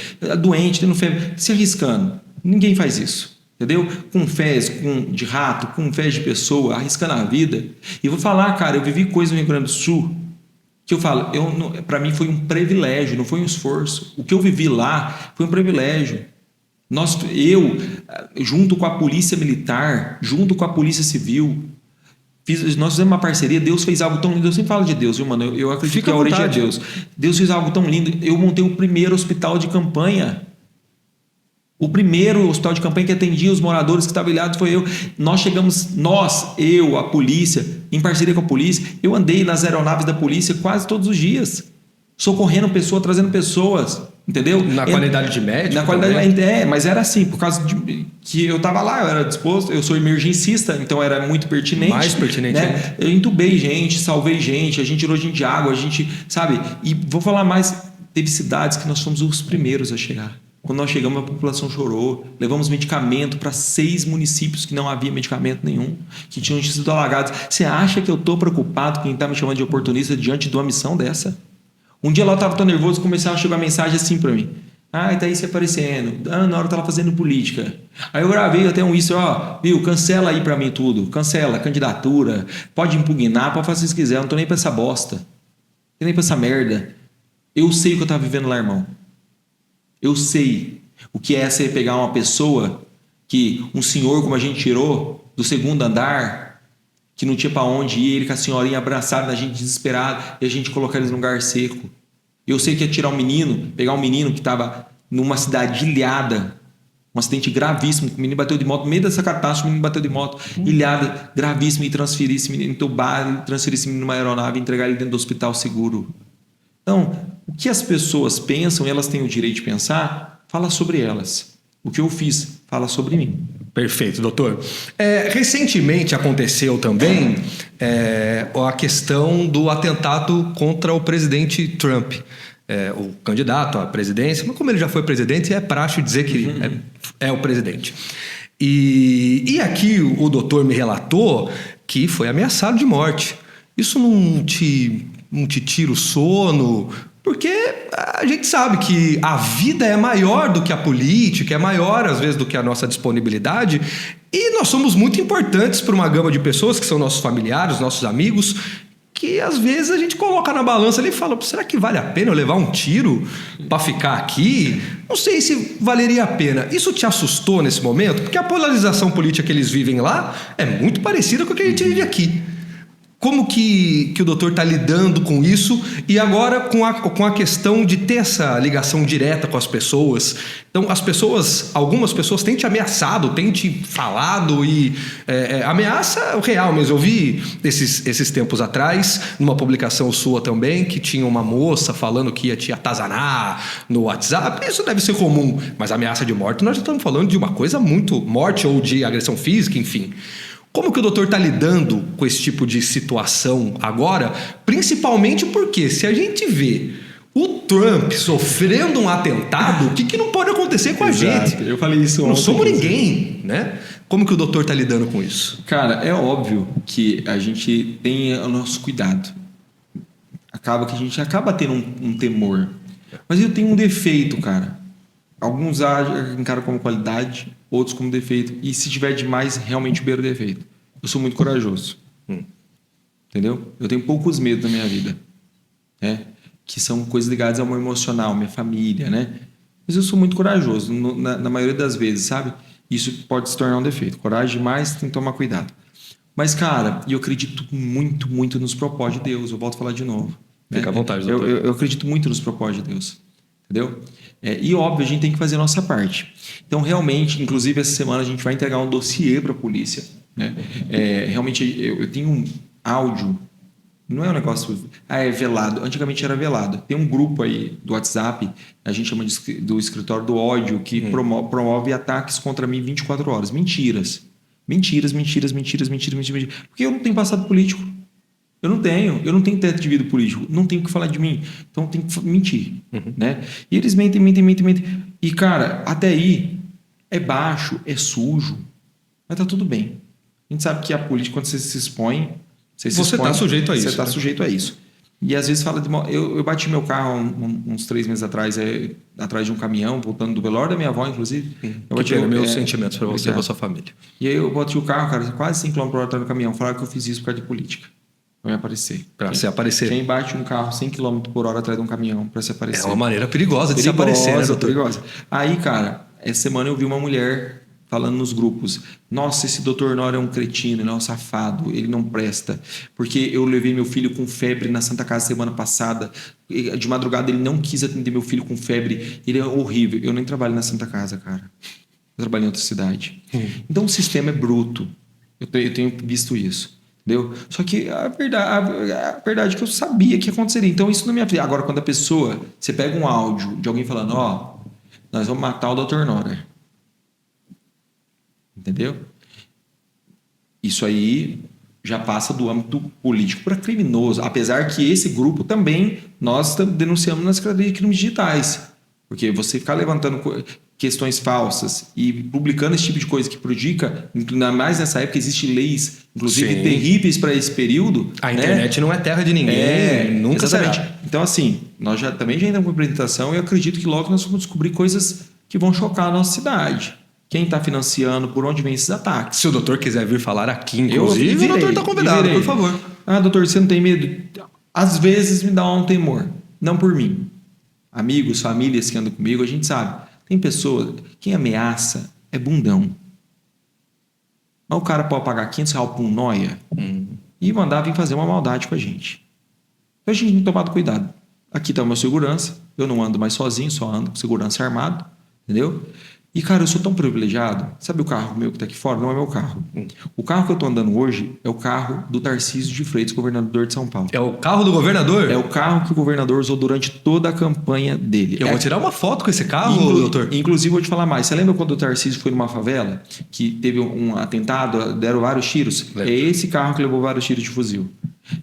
se arriscando. Ninguém faz isso, entendeu? Com fezes de rato, com fezes de pessoa, arriscando a vida. E vou falar, cara, eu vivi coisa no Rio Grande do Sul que eu falo, para mim foi um privilégio, não foi um esforço. O que eu vivi lá foi um privilégio. Eu, junto com a polícia militar, junto com a polícia civil, nós fizemos uma parceria. Deus fez algo tão lindo. Eu sempre falo de Deus, viu, mano? Eu acredito que a origem é Deus. Deus fez algo tão lindo. Eu montei o primeiro hospital de campanha. O primeiro hospital de campanha que atendia os moradores que estavam ilhados foi eu. A polícia, em parceria com a polícia, eu andei nas aeronaves da polícia quase todos os dias, socorrendo pessoas, trazendo pessoas. Entendeu? Na qualidade de médico? Na qualidade, mas era assim, por causa de que eu estava lá, eu era disposto, eu sou emergencista, então era muito pertinente. Mais pertinente, né? Eu entubei gente, salvei gente, a gente tirou gente de água, a gente, sabe? E vou falar mais, teve cidades que nós fomos os primeiros a chegar. Quando nós chegamos, a população chorou. Levamos medicamento para 6 municípios que não havia medicamento nenhum, que tinham sido alagados. Você acha que eu estou preocupado com quem está me chamando de oportunista diante de uma missão dessa? Um dia lá eu estava tão nervoso, começava a chegar mensagem assim para mim. Tá aí se aparecendo. Na hora eu estava fazendo política. Aí eu gravei até um isso, viu, cancela aí para mim tudo. Cancela, candidatura. Pode impugnar, pode fazer o que quiser. Eu não tô nem para essa bosta. Não tô nem para essa merda. Eu sei o que eu estava vivendo lá, irmão. Eu sei o que é você pegar uma pessoa um senhor como a gente tirou do 2º andar, que não tinha para onde ir, ele com a senhorinha abraçada na gente desesperado, e a gente colocar eles num lugar seco. Eu sei que ia tirar pegar um menino que estava numa cidade ilhada, um acidente gravíssimo, o menino bateu de moto, no meio dessa catástrofe, o menino bateu de moto, ilhada, gravíssimo, e transferir esse menino, entubar, transferir esse menino numa aeronave e entregar ele dentro do hospital seguro. Então, o que as pessoas pensam, e elas têm o direito de pensar, fala sobre elas. O que eu fiz, fala sobre mim. Perfeito, doutor. Recentemente aconteceu também a questão do atentado contra o presidente Trump, o candidato à presidência, mas como ele já foi presidente, é praxe dizer que é o presidente. E aqui o doutor me relatou que foi ameaçado de morte. Isso não te tira o sono? Porque a gente sabe que a vida é maior do que a política, é maior às vezes do que a nossa disponibilidade, e nós somos muito importantes para uma gama de pessoas que são nossos familiares, nossos amigos, que às vezes a gente coloca na balança ali e fala, será que vale a pena eu levar um tiro para ficar aqui? Não sei se valeria a pena. Isso te assustou nesse momento? Porque a polarização política que eles vivem lá é muito parecida com a que a gente vive aqui. Como que o doutor está lidando com isso e agora com a questão de ter essa ligação direta com as pessoas? Então, algumas pessoas têm te ameaçado, têm te falado e ameaça real mesmo. Eu vi esses tempos atrás, numa publicação sua também, que tinha uma moça falando que ia te atazanar no WhatsApp. Isso deve ser comum, mas ameaça de morte, nós já estamos falando de uma coisa muito morte ou de agressão física, enfim. Como que o doutor está lidando com esse tipo de situação agora? Principalmente porque se a gente vê o Trump sofrendo um atentado, o que não pode acontecer com a gente? Eu falei isso ontem. Não somos ninguém, né? Como que o doutor está lidando com isso? Cara, é óbvio que a gente tem o nosso cuidado. Acaba que a gente acaba tendo um temor. Mas eu tenho um defeito, cara. Alguns encaram como qualidade, outros como defeito. E se tiver demais, realmente beira o defeito. Eu sou muito corajoso. Entendeu? Eu tenho poucos medos na minha vida. Né? Que são coisas ligadas ao meu emocional, minha família, né? Mas eu sou muito corajoso, na maioria das vezes, sabe? Isso pode se tornar um defeito. Coragem demais, tem que tomar cuidado. Mas, cara, eu acredito muito, muito nos propósitos de Deus. Eu volto a falar de novo. Fica à vontade, doutor. Eu acredito muito nos propósitos de Deus. Entendeu? E óbvio, a gente tem que fazer a nossa parte. Então, realmente, inclusive essa semana a gente vai entregar um dossiê para a polícia. Né? Realmente, eu tenho um áudio, não é um negócio... é velado. Antigamente era velado. Tem um grupo aí do WhatsApp, a gente chama do escritório do ódio, que promove ataques contra mim 24 horas. Mentiras. Mentiras. Porque eu não tenho passado político. Eu não tenho teto de vida político, não tenho o que falar de mim, então tem que mentir, né? E eles mentem. E, cara, até aí é baixo, é sujo, mas tá tudo bem. A gente sabe que a política, quando você se expõe... Você está sujeito a isso. Você está sujeito a isso. E às vezes fala de... Eu bati meu carro uns 3 meses atrás, atrás de um caminhão, voltando do velório da minha avó, inclusive. Eu bati meus sentimentos para você e para sua família. E aí eu bati o carro, cara, quase 100 km por hora atrás do caminhão. Falaram que eu fiz isso por causa de política. Para me aparecer. Para se aparecer. Quem bate um carro 100 km por hora atrás de um caminhão para se aparecer. É uma maneira perigosa de se aparecer, né, doutor? Perigosa. Aí, cara, essa semana eu vi uma mulher falando nos grupos: nossa, esse doutor Nora é um cretino, ele é um safado, ele não presta. Porque eu levei meu filho com febre na Santa Casa semana passada. De madrugada ele não quis atender meu filho com febre. Ele é horrível. Eu nem trabalho na Santa Casa, cara. Eu trabalho em outra cidade. Então o sistema é bruto. Eu tenho visto isso. Entendeu? Só que a verdade é que eu sabia que aconteceria. Então isso não me aflige. Agora, quando a pessoa... Você pega um áudio de alguém falando: ó, nós vamos matar o Dr. Nora. Entendeu? Isso aí já passa do âmbito político para criminoso. Apesar que esse grupo também nós denunciamos nas Secretaria de Crimes Digitais. Porque você ficar levantando questões falsas e publicando esse tipo de coisa que prejudica, ainda mais nessa época existem leis, inclusive terríveis para esse período. A internet não é terra de ninguém, nunca será. Então, assim, nós também já entramos com a apresentação e eu acredito que logo nós vamos descobrir coisas que vão chocar a nossa cidade. Quem está financiando, por onde vem esses ataques. Se o doutor quiser vir falar aqui, inclusive, o doutor está convidado, por favor. Ah, doutor, você não tem medo? Às vezes me dá um temor. Não por mim. Amigos, famílias que andam comigo, a gente sabe. Tem pessoas... Quem ameaça é bundão. Mas o cara pode pagar R$500 por um noia e mandar vir fazer uma maldade com a gente. Então a gente tem tomado cuidado. Aqui está o meu segurança. Eu não ando mais sozinho, só ando com segurança armado. Entendeu? E, cara, eu sou tão privilegiado. Sabe o carro meu que está aqui fora? Não é meu carro. O carro que eu estou andando hoje é o carro do Tarcísio de Freitas, governador de São Paulo. É o carro do governador? É o carro que o governador usou durante toda a campanha dele. Eu vou tirar uma foto com esse carro, doutor. Inclusive, vou te falar mais. Você lembra quando o Tarcísio foi numa favela, que teve um atentado, deram vários tiros? Lembra. É esse carro que levou vários tiros de fuzil.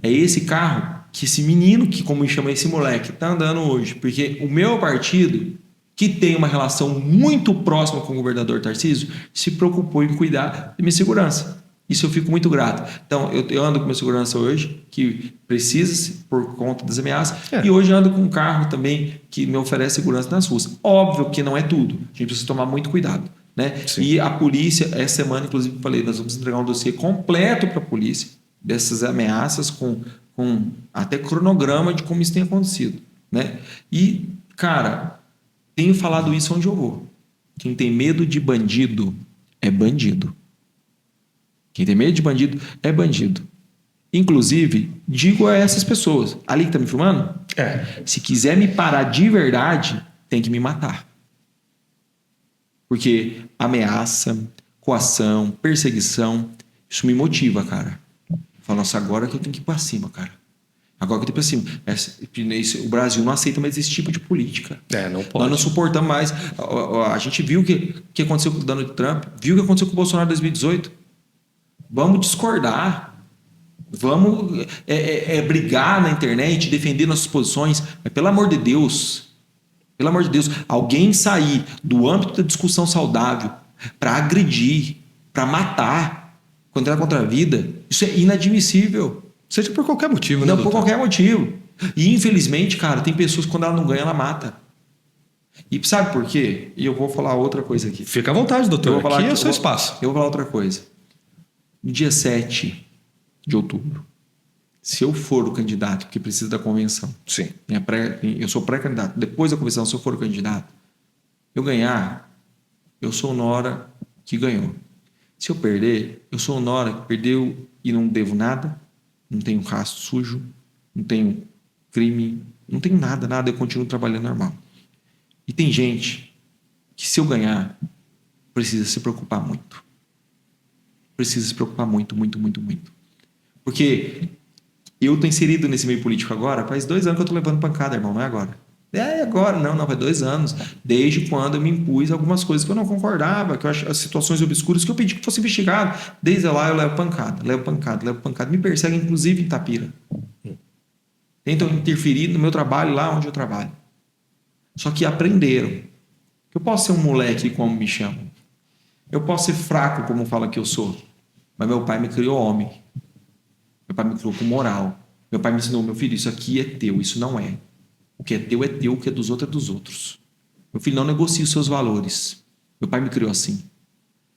É esse carro que esse menino, que como chama esse moleque, está andando hoje. Porque o meu partido, que tem uma relação muito próxima com o governador Tarcísio, se preocupou em cuidar da minha segurança. Isso eu fico muito grato. Então, eu ando com meu segurança hoje, que precisa por conta das ameaças, e hoje ando com um carro também que me oferece segurança nas ruas. Óbvio que não é tudo. A gente precisa tomar muito cuidado, né? E a polícia, essa semana, inclusive, eu falei, nós vamos entregar um dossiê completo para a polícia dessas ameaças com até cronograma de como isso tem acontecido, né? E, cara, tenho falado isso onde eu vou. Quem tem medo de bandido é bandido. Quem tem medo de bandido é bandido. Inclusive, digo a essas pessoas, ali que tá me filmando, se quiser me parar de verdade, tem que me matar. Porque ameaça, coação, perseguição, isso me motiva, cara. Falo, nossa, agora que eu tenho que ir pra cima, cara. Agora que eu tenho que ir pra cima. O Brasil não aceita mais esse tipo de política. Não pode. Nós não suportamos mais. A gente viu o que aconteceu com o Donald Trump, viu o que aconteceu com o Bolsonaro em 2018. Vamos discordar. Vamos brigar na internet, defender nossas posições. Mas, pelo amor de Deus, alguém sair do âmbito da discussão saudável para agredir, para matar, quando é contra a vida, isso é inadmissível. Seja por qualquer motivo, né? Não, doutor? por qualquer motivo. E, infelizmente, cara, tem pessoas que quando ela não ganha, ela mata. E sabe por quê? E eu vou falar outra coisa aqui. Fica à vontade, doutor. Aqui é o seu espaço. Eu vou falar outra coisa. No dia 7 de outubro, se eu for o candidato, porque precisa da convenção. Sim. Eu sou pré-candidato. Depois da convenção, se eu for o candidato, eu ganhar, eu sou o Nora que ganhou. Se eu perder, eu sou o Nora que perdeu e não devo nada, não tenho rastro sujo, não tenho crime, não tenho nada, eu continuo trabalhando normal. E tem gente que, se eu ganhar, precisa se preocupar muito. Precisa se preocupar muito, muito, muito, muito. Porque eu tô inserido nesse meio político agora, faz 2 anos que eu tô levando pancada, irmão, não é agora. Agora, não, faz 2 anos. Desde quando eu me impus algumas coisas que eu não concordava, que eu acho as situações obscuras que eu pedi que fosse investigado. Desde lá eu levo pancada. Me perseguem, inclusive, em Itapira. Tentam interferir no meu trabalho lá onde eu trabalho. Só que aprenderam que eu posso ser um moleque como me chamam. Eu posso ser fraco como fala que eu sou. Mas meu pai me criou homem. Meu pai me criou com moral. Meu pai me ensinou, meu filho, isso aqui é teu, isso não é. O que é teu, o que é dos outros é dos outros. Meu filho, não negocie os seus valores. Meu pai me criou assim.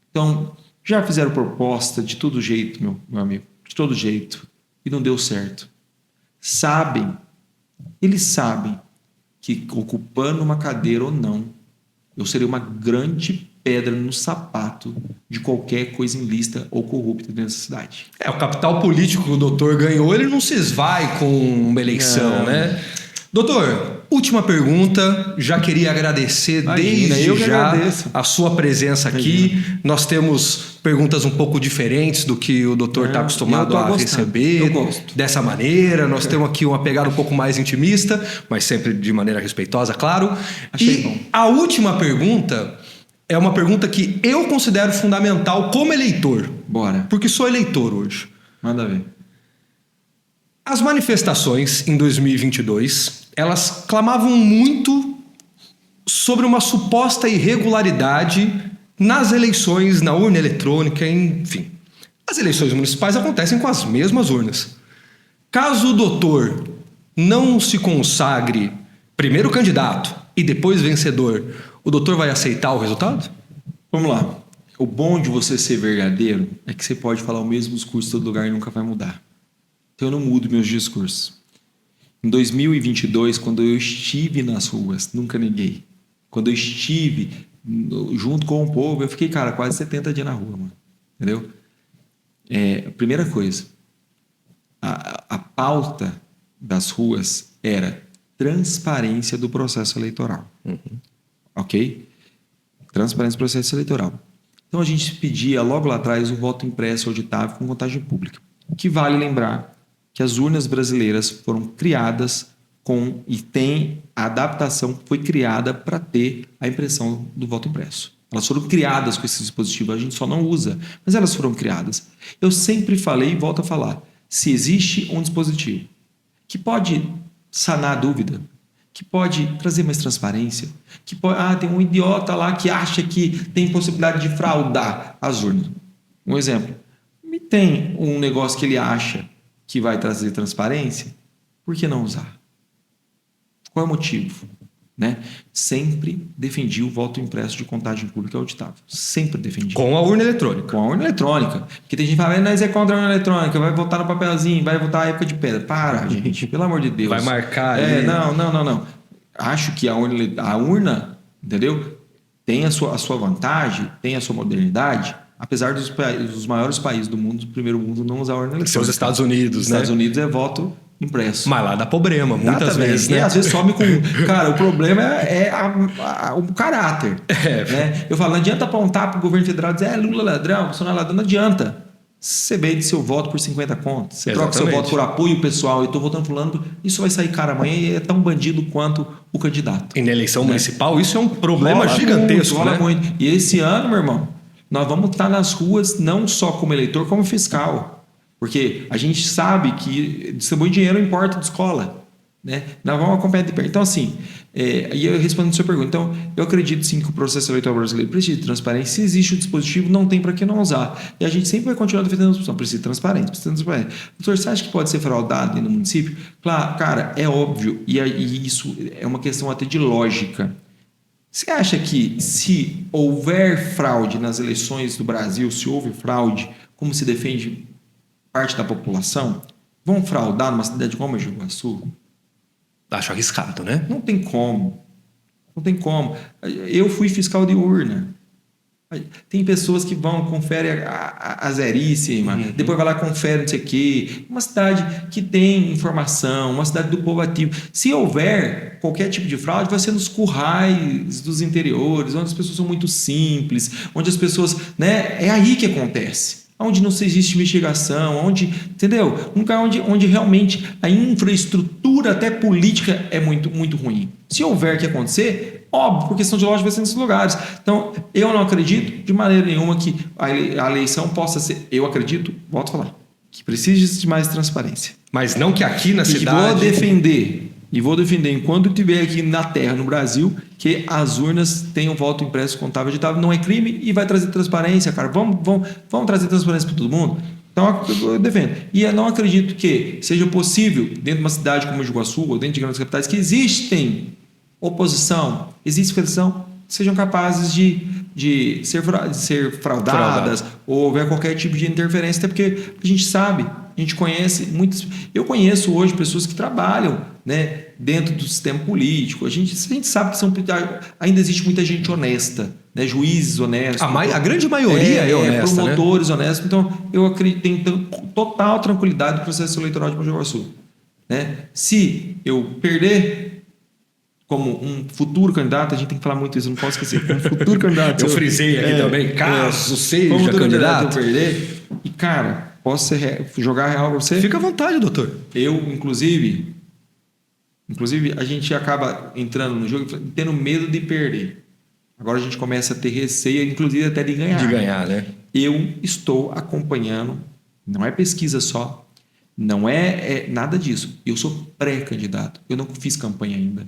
Então, já fizeram proposta de todo jeito, meu amigo. De todo jeito. E não deu certo. Eles sabem que ocupando uma cadeira ou não, eu serei uma grande pedra no sapato de qualquer coisa ilícita ou corrupta dentro dessa cidade. O capital político que o doutor ganhou, ele não se esvai com uma eleição, né? Doutor, última pergunta. Já queria agradecer desde já a sua presença aqui. Nós temos perguntas um pouco diferentes do que o doutor está acostumado a receber. Dessa maneira. Nós temos aqui uma pegada um pouco mais intimista, mas sempre de maneira respeitosa, claro. Achei bom. A última pergunta é uma pergunta que eu considero fundamental como eleitor. Bora. Porque sou eleitor hoje. Manda ver. As manifestações em 2022, elas clamavam muito sobre uma suposta irregularidade nas eleições, na urna eletrônica, enfim. As eleições municipais acontecem com as mesmas urnas. Caso o doutor não se consagre primeiro candidato e depois vencedor, o doutor vai aceitar o resultado? Vamos lá. O bom de você ser verdadeiro é que você pode falar o mesmo discurso em todo lugar e nunca vai mudar. Então eu não mudo meus discursos. Em 2022, quando eu estive nas ruas, nunca neguei. Quando eu estive junto com o povo, eu fiquei, cara, quase 70 dias na rua, mano. Entendeu? A primeira coisa, a pauta das ruas era transparência do processo eleitoral. Ok? Transparência do processo eleitoral. Então a gente pedia logo lá atrás o voto impresso auditável com contagem pública. Que vale lembrar que as urnas brasileiras foram criadas e tem a adaptação foi criada para ter a impressão do voto impresso. Elas foram criadas com esse dispositivo, a gente só não usa, mas elas foram criadas. Eu sempre falei e volto a falar, se existe um dispositivo que pode sanar a dúvida, que pode trazer mais transparência, que pode, tem um idiota lá que acha que tem possibilidade de fraudar as urnas. Um exemplo, me tem um negócio que ele acha que vai trazer transparência, por que não usar? Qual é o motivo? Né? Sempre defendi o voto impresso de contagem pública auditável. Sempre defendi. Com a urna eletrônica. Com a urna eletrônica. Porque tem gente que fala, nós é contra a urna eletrônica, vai votar no papelzinho, vai votar a época de pedra. Para, gente, pelo amor de Deus. Vai marcar ali. Não. Acho que a urna, entendeu? Tem a sua vantagem, tem a sua modernidade, apesar dos maiores países do mundo, do primeiro mundo, não usar a urna eletrônica. São os Estados Unidos, Os né? Estados Unidos é voto impresso. Mas lá dá problema, muitas vezes, né? E às vezes some com... Cara, o problema é o caráter. Né? Eu falo, não adianta apontar para o governo federal e dizer, Lula ladrão, Bolsonaro ladrão, não adianta. Você vende seu voto por 50 contos, você troca seu voto por apoio pessoal, eu estou votando fulano, isso vai sair cara amanhã e é tão bandido quanto o candidato. E na eleição municipal, isso é um problema gigantesco, rola né? muito. E esse ano, meu irmão, nós vamos estar nas ruas não só como eleitor, como fiscal. Porque a gente sabe que distribuir dinheiro importa de escola. Né? Nós vamos acompanhar de perto. Então, assim, e eu respondendo a sua pergunta. Então, eu acredito sim que o processo eleitoral brasileiro precisa de transparência. Se existe o dispositivo, não tem para que não usar. E a gente sempre vai continuar defendendo a discussão. Precisa de transparência, Doutor, você acha que pode ser fraudado no município? Claro, cara, é óbvio. E isso é uma questão até de lógica. Você acha que se houver fraude nas eleições do Brasil, se houve fraude, como se defende parte da população, vão fraudar numa cidade como Mogi Guaçu? Acho arriscado, né? Não tem como. Não tem como. Eu fui fiscal de urna. Tem pessoas que vão, confere a zeríssima, depois vai lá, confere não sei o quê. Uma cidade que tem informação, uma cidade do povo ativo. Se houver qualquer tipo de fraude, vai ser nos currais dos interiores, onde as pessoas são muito simples, onde as pessoas... Né, é aí que acontece. Onde não existe investigação, onde, entendeu? Um lugar onde realmente a infraestrutura, até política, é muito, muito ruim. Se houver que acontecer, óbvio, por questão de lógica, vai ser nesses lugares. Então, eu não acredito de maneira nenhuma que a eleição possa ser... Eu acredito, volto a falar, que precisa de mais transparência. Mas não que aqui na cidade... Vou defender, enquanto eu estiver aqui na terra, no Brasil, que as urnas tenham voto impresso, contável, editável, não é crime e vai trazer transparência, cara. Vamos trazer transparência para todo mundo? Então, eu defendo. E eu não acredito que seja possível, dentro de uma cidade como Mogi Guaçu, ou dentro de grandes capitais, que existem oposição, existe oposição, sejam capazes de ser fraudadas ou houver qualquer tipo de interferência, até porque a gente sabe, a gente conhece muitas... Eu conheço hoje pessoas que trabalham, né, dentro do sistema político. A gente sabe que ainda existe muita gente honesta, né, juízes honestos. A grande maioria é honesta, promotores, né? Honestos. Então, eu acredito que tem total tranquilidade no processo eleitoral de Mogi Guaçu. Né? Se eu perder... como um futuro candidato, a gente tem que falar muito isso, não posso esquecer. Um futuro candidato. Eu frisei aqui também, caso seja candidato. Eu perder, e cara, posso jogar real pra você? Fica à vontade, doutor. Eu, inclusive, a gente acaba entrando no jogo tendo medo de perder. Agora a gente começa a ter receio, inclusive até de ganhar. De ganhar, né? Eu estou acompanhando, não é pesquisa só, não é nada disso. Eu sou pré-candidato, eu não fiz campanha ainda.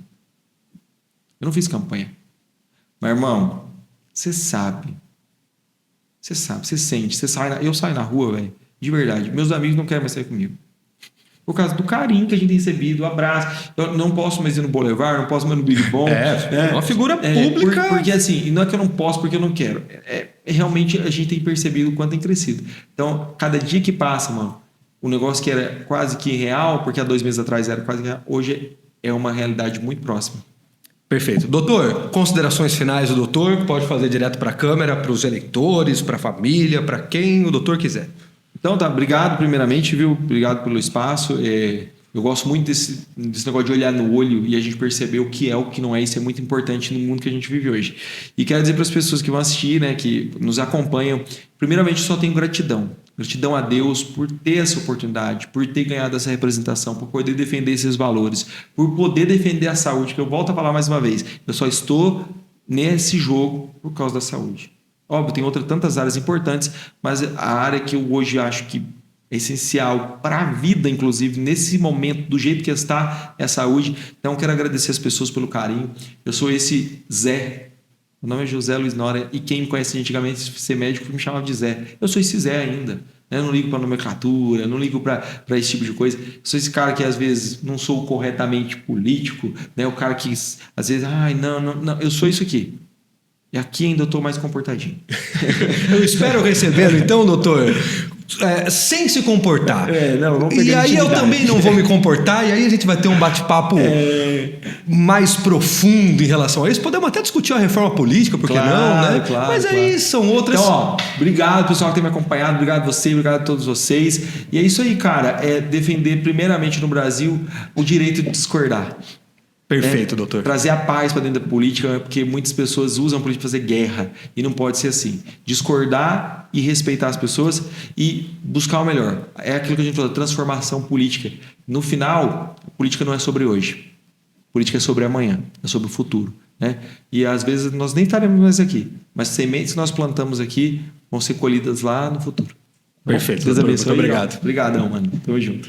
Eu não fiz campanha. Mas, irmão, você sabe, você sente, eu saio na rua, velho, de verdade. Meus amigos não querem mais sair comigo. Por causa do carinho que a gente tem recebido, o abraço. Eu não posso mais ir no Boulevard, não posso mais no Big Bom. É uma figura pública. Porque assim, não é que eu não posso porque eu não quero. Realmente a gente tem percebido o quanto tem crescido. Então, cada dia que passa, mano, o negócio que era quase que real, porque há 2 meses atrás era quase real, hoje é uma realidade muito próxima. Perfeito. Doutor, considerações finais do doutor, pode fazer direto para a câmera, para os eleitores, para a família, para quem o doutor quiser. Então tá, obrigado primeiramente, viu? Obrigado pelo espaço. Eu gosto muito desse negócio de olhar no olho e a gente perceber o que é, o que não é. Isso é muito importante no mundo que a gente vive hoje. E quero dizer para as pessoas que vão assistir, né, que nos acompanham, primeiramente só tenho gratidão. Gratidão a Deus por ter essa oportunidade, por ter ganhado essa representação, por poder defender esses valores, por poder defender a saúde, que eu volto a falar mais uma vez. Eu só estou nesse jogo por causa da saúde. Óbvio, tem tantas áreas importantes, mas a área que eu hoje acho que é essencial para a vida, inclusive, nesse momento, do jeito que está, é a saúde. Então, quero agradecer as pessoas pelo carinho. Eu sou esse Zé. Meu nome é José Luiz Nora e quem me conhece antigamente, ser médico, me chamava de Zé. Eu sou esse Zé ainda. né? Eu não ligo para nomenclatura, não ligo para esse tipo de coisa. Eu sou esse cara que às vezes não sou corretamente político, né? O cara que às vezes, não, eu sou isso aqui. E aqui ainda eu tô mais comportadinho. Eu espero recebê-lo, então, doutor, sem se comportar. E aí eu também não vou me comportar, e aí a gente vai ter um bate-papo mais profundo em relação a isso. Podemos até discutir a reforma política, por que não, né? Mas aí são outras... Então, obrigado, pessoal, que tem me acompanhado. Obrigado a você, obrigado a todos vocês. E é isso aí, cara. É defender, primeiramente, no Brasil, o direito de discordar. Perfeito, doutor. Trazer a paz para dentro da política, porque muitas pessoas usam a política para fazer guerra e não pode ser assim. Discordar e respeitar as pessoas e buscar o melhor. É aquilo que a gente fala, transformação política. No final, a política não é sobre hoje. A política é sobre amanhã, é sobre o futuro, né? E às vezes nós nem estaremos mais aqui, mas sementes que nós plantamos aqui vão ser colhidas lá no futuro. Perfeito, Deus doutor. abençoe. Muito obrigado. Obrigadão, mano. Tamo junto.